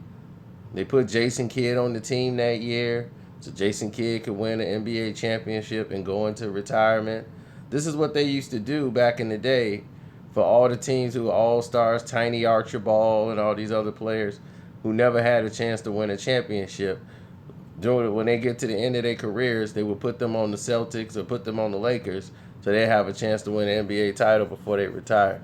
They put Jason Kidd on the team that year so Jason Kidd could win an NBA championship and go into retirement. This is what they used to do back in the day for all the teams who were all-stars, Tiny Archibald and all these other players who never had a chance to win a championship. When they get to the end of their careers, they would put them on the Celtics or put them on the Lakers so they have a chance to win an NBA title before they retire.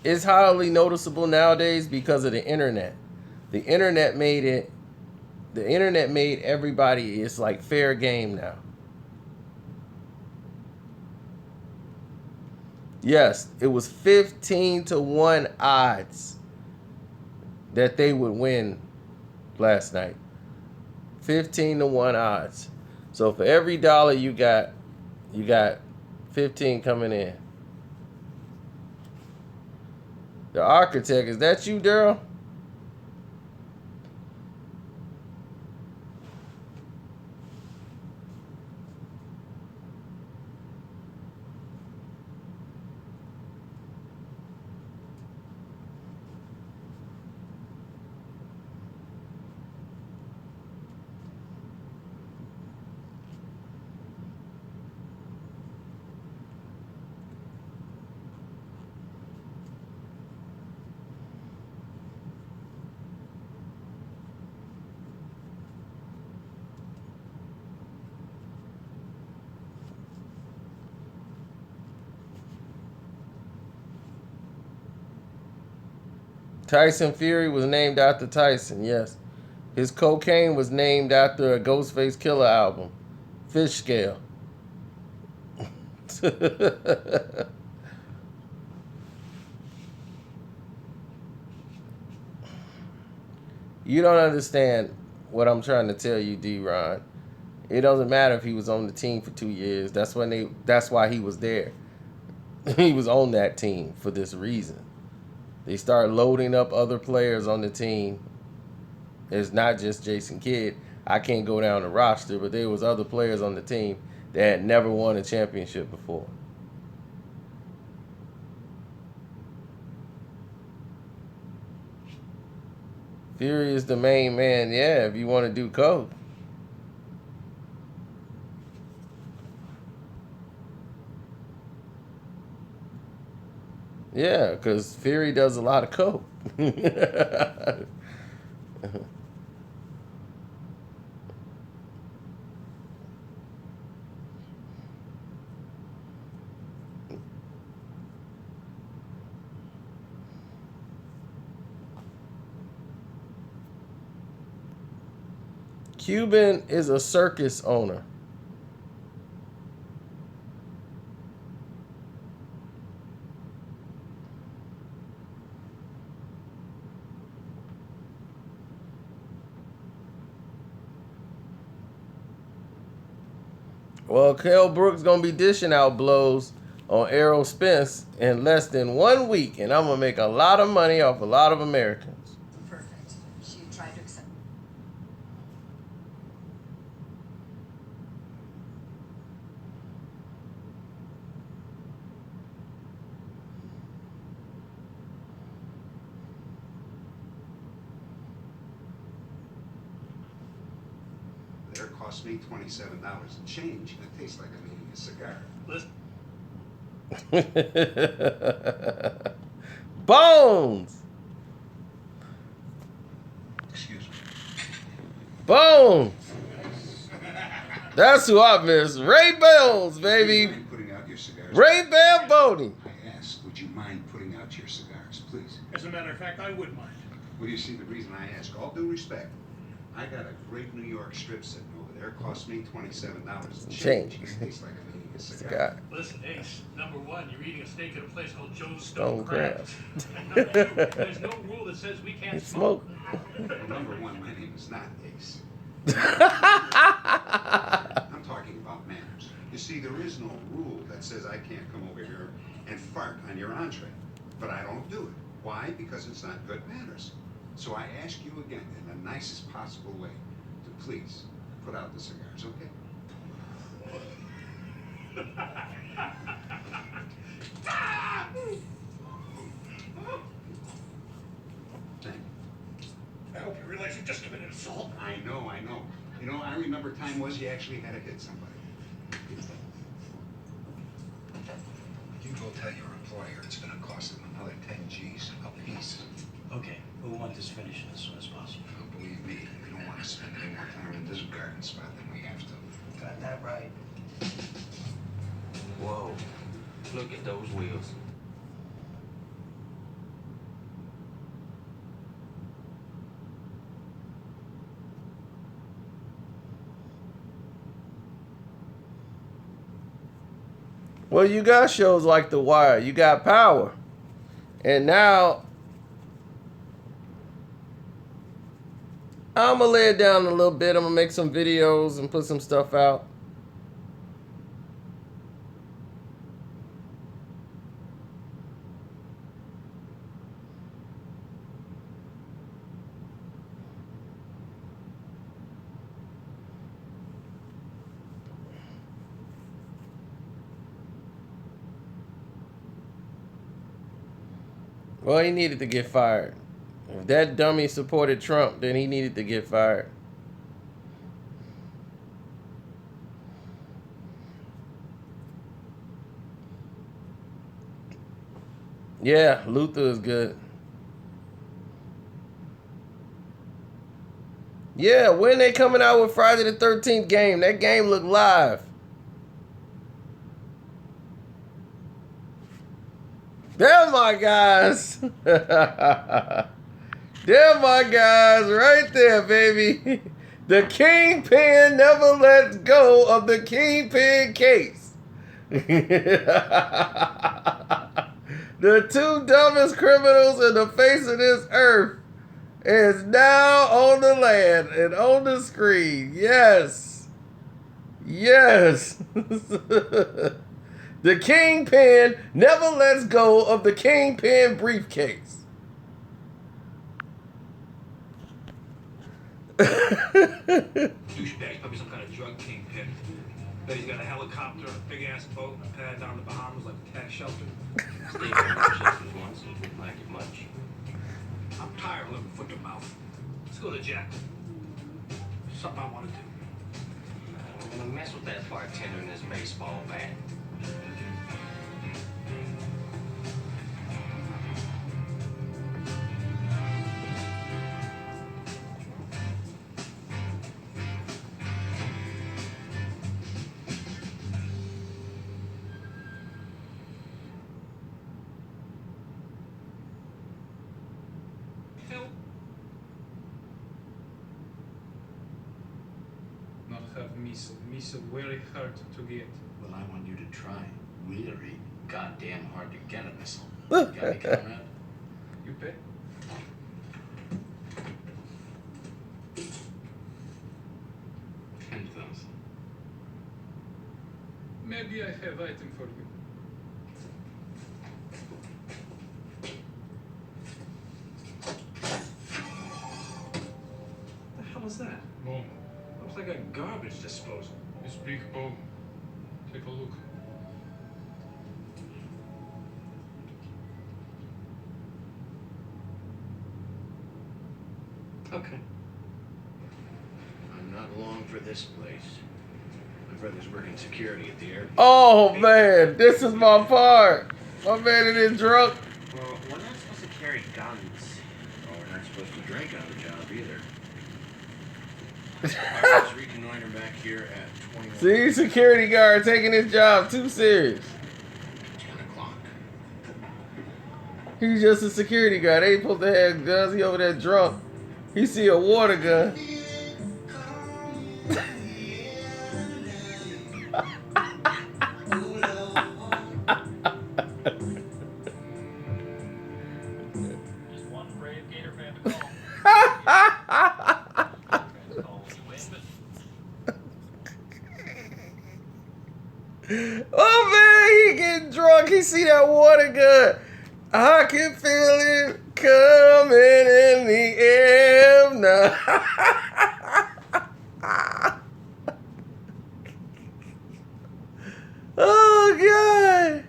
It's highly noticeable nowadays because of the internet. The internet made it. The internet made everybody. It's like fair game now. Yes, it was 15-1 odds that they would win last night. 15-1 odds. So for every dollar you got 15 coming in. The architect, is that you, Daryl? Tyson Fury was named after Tyson, yes. His cocaine was named after a Ghostface Killer album, Fish Scale. You don't understand what I'm trying to tell you, D-Ron. It doesn't matter if he was on the team for 2 years. That's why he was there. He was on that team for this reason. They start loading up other players on the team. It's not just Jason Kidd. I can't go down the roster, but there was other players on the team that had never won a championship before. Fury is the main man, yeah, if you want to do coke. Yeah, because Fury does a lot of coke. Cuban is a circus owner. Well, Kell Brooks going to be dishing out blows on Errol Spence in less than 1 week, and I'm going to make a lot of money off a lot of Americans. Perfect. She tried to accept. There cost me $27 and change. It tastes like I'm eating a cigar. Bones! Excuse me. Bones! That's who I miss. Ray Bones, baby. Would you mind putting out your cigars? Ray Bamboni. I asked, would you mind putting out your cigars, please? As a matter of fact, I would mind. Well, you see, the reason I ask, all due respect, I got a great New York strip sitting over there. Cost me $27 and change. It tastes like I'm eating a cigar. Listen, Ace, number one, you're eating a steak at a place called Joe's Stone Stone Crabs. And number two, there's no rule that says we can't smoke. Well, number one, my name is not Ace. I'm talking about manners. You see, there is no rule that says I can't come over here and fart on your entree. But I don't do it. Why? Because it's not good manners. So I ask you again, in the nicest possible way, to please put out the cigars, okay? I know. You know, I remember time was you actually had to hit somebody. You go tell your employer it's gonna cost them another 10 G's a piece. Okay, but we want this finished as soon as possible. Oh, believe me, we don't want to spend any more time in this garden spot than we have to. Got that right. Whoa. Look at those wheels. Well, you got shows like The Wire. You got Power. And now, I'm going to lay it down a little bit. I'm going to make some videos and put some stuff out. Well, he needed to get fired. If that dummy supported Trump, then he needed to get fired. Yeah, Luther is good. Yeah, when they coming out with Friday the 13th game? That game looked live. They're my guys. They're my guys right there, baby. The Kingpin never lets go of the Kingpin case. The two dumbest criminals in the face of this earth is now on the land and on the screen. Yes. Yes. The Kingpin never lets go of the Kingpin briefcase. Douchebag, probably some kind of drug kingpin. Bet he's got a helicopter, a big ass boat, and a pad down in the Bahamas like a tax shelter. Stayed at one shelters once, and didn't like it much. I'm tired of living foot to mouth. Let's go to Jack. Something I want to do. I'm gonna mess with that bartender in his baseball bat. Not have missile. Missile very hard to get. Well, I want you to try. Really goddamn hard to get a missile. Got me, Conrad? You pay? $10,000. Maybe I have item for you. The hell is that? Boom. Looks like a garbage disposal. It's big bomb. Take a look. Okay. I'm not long for this place. My brother's working security at the airport. Oh, man. This is my part. My man is drunk. Well, we're not supposed to carry guns. Oh, we're not supposed to drink on the job either. Let's reconnoiter back here at 21. See, security guard taking his job too serious. 10 o'clock. He's just a security guard. They ain't supposed to have guns. He over there drunk. He see a water gun. Just one brave Gator fan to call. Oh man, he getting drunk. He see that water gun. I can feel it coming in the air now. Oh God.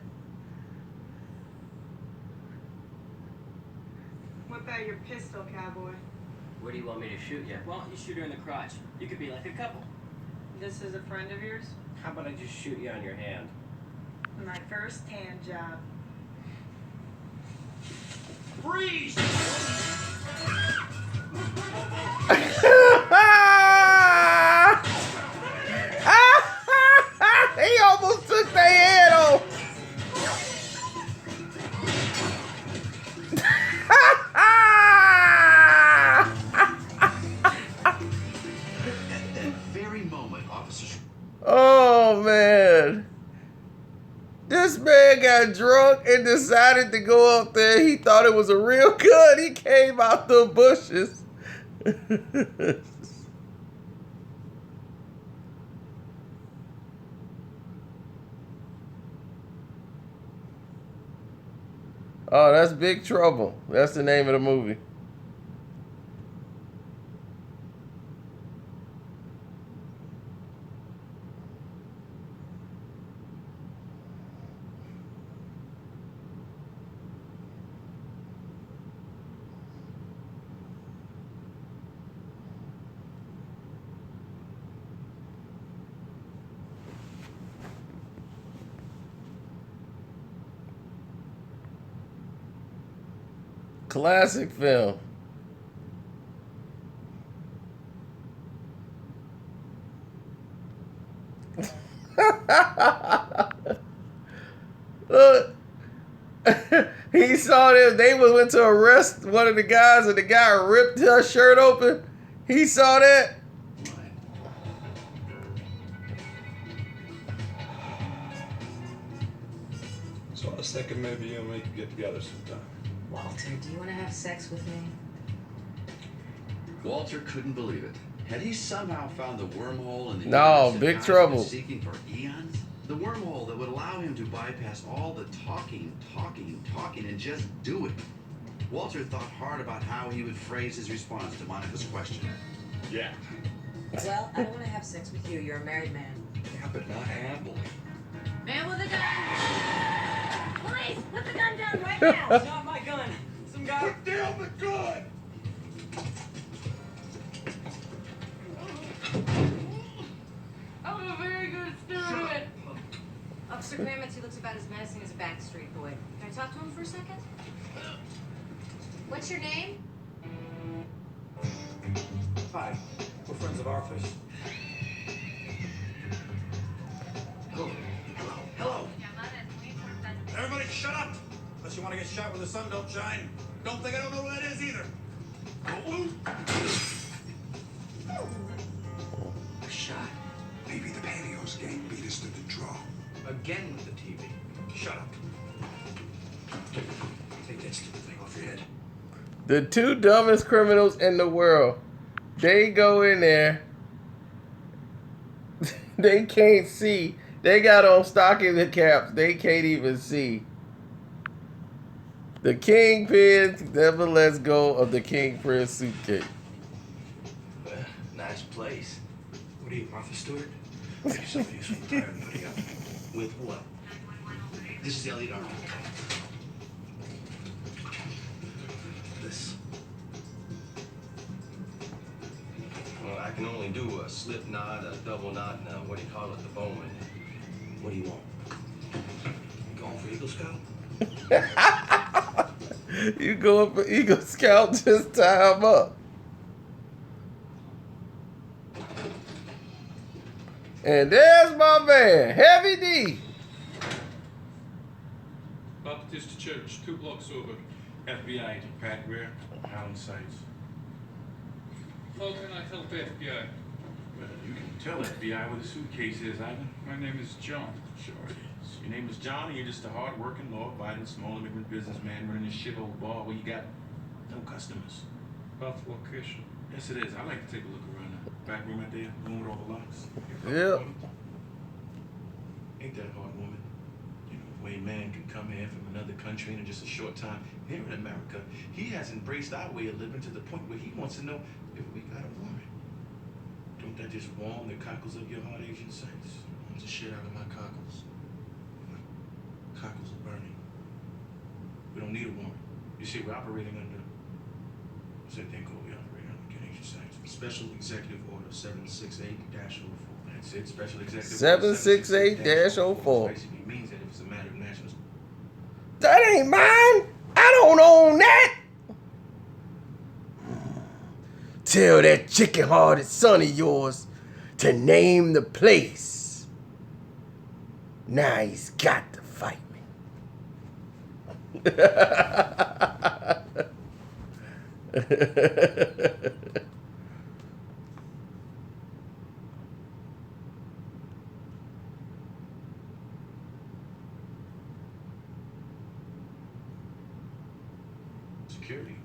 Whip out your pistol, cowboy. Where do you want me to shoot you? Well, you shoot her in the crotch. You could be like a couple. This is a friend of yours? How about I just shoot you on your hand? My first hand job. Freeze! He almost took their head off. At that very moment, officers. Oh man. This man got drunk and decided to go up there. He thought it was a real gun. He came out the bushes. Oh, that's Big Trouble. That's the name of the movie. Classic film. Look, he saw them. They went to arrest one of the guys, and the guy ripped her shirt open. He saw that. So I was thinking maybe you and me could get together sometime. Walter, do you want to have sex with me? Walter couldn't believe it. Had he somehow found the wormhole in the No, universe that big God's trouble. been seeking for eons? The wormhole that would allow him to bypass all the talking, and just do it. Walter thought hard about how he would phrase his response to Monica's question. Yeah. Well, I don't want to have sex with you. You're a married man. Yeah, but not Apple. Man with a gun! Police, put the gun down right now! It's not my gun. Some guy. Put down the gun! I'm a very good student! Officer Gramercy looks about as menacing as a backstreet boy. Can I talk to him for a second? What's your name? Hi. We're friends of Arthur's. Hello. Hello. Everybody shut up! Unless you want to get shot where the sun don't shine. Don't think I don't know what that is either. A shot. Maybe the Panios game beat us to the draw. Again with the TV. Shut up. Take that stupid thing off your head. The two dumbest criminals in the world. They go in there. They can't see. They got on stocking caps. They can't even see. The kingpin never lets go of the kingpin suitcase. Nice place. What are you, Martha Stewart? Maybe somebody's from tired of putting up. With what? This is Elliot Arnold. This. Well, I can only do a slip knot, a double knot, and what do you call it, the Bowman. What do you want? You going for Eagle Scout? You go up for Eagle Scout, just tie him up. And there's my man, Heavy D. Baptist Church, 2 blocks over. FBI agent Pat Greer, Allen Sites. How can I help FBI? Well, you can tell FBI where the suitcase is, Ivan. My name is John. Sure it is. Your name is John, and you're just a hard-working, law-abiding, small immigrant businessman running a shithole bar where you got no customers. Rough location. Yes, it is. I like to take a look around the back room right there, the one with all the locks. Yep. Ain't that hard, woman? You know, the way a man can come here from another country in just a short time. Here in America, he has embraced our way of living to the point where he wants to know if we got a woman. Don't that just warm the cockles of your heart, Asian saints? Warms the shit out of my cockles. My cockles are burning. We don't need a woman. You see, we're operating under... What's that thing called? We operate under Special Executive Order 768-04. That's it. Special Executive 768-04. Basically means that if it's a matter of national. That ain't mine. I don't own that. Tell that chicken-hearted son of yours to name the place. Now he's got to fight me. Security.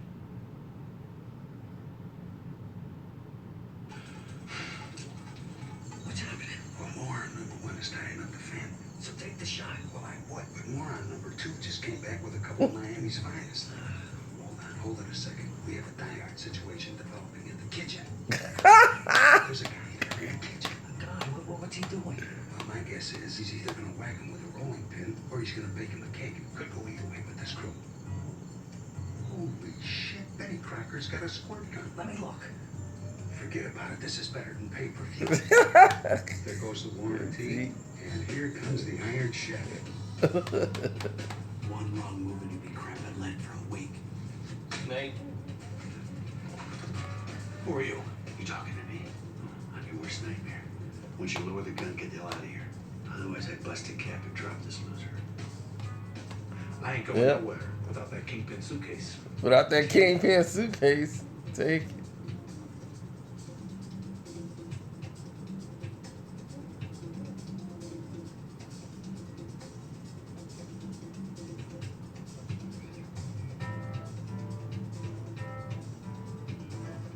What's happening? Well, moron number one is tying up the fan. So take the shot. Well, I would. But moron number two just came back with a couple of Miami's finest. Hold on a second. We have a diehard situation developing in the kitchen. There's a guy in the kitchen. God, what's he doing? Well, my guess is he's either going to whack him with a rolling pin or he's going to bake him a cake. Could go either way with this crew. Holy shit, Benny Crocker's got a squirt gun. Let me look. Forget about it. This is better than pay-per-view. There goes the warranty. And here comes the Iron Chef. One wrong move and you'll be cramping lead for a week. Nate. Who are you? You talking to me? I'm your worst nightmare. Once you lower the gun, get the hell out of here. Otherwise, I bust a cap and drop this loser. I ain't going nowhere without that kingpin suitcase. Without that kingpin suitcase, take it.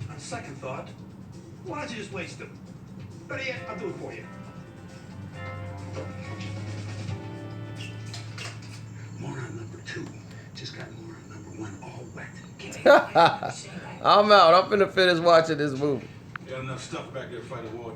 On second thought, why don't you just waste them? Better yet, I'll do it for you. Moron number two just got moron number one all wet. I'm out. I'm finna finish watching this movie. Got enough stuff back there to fight a war.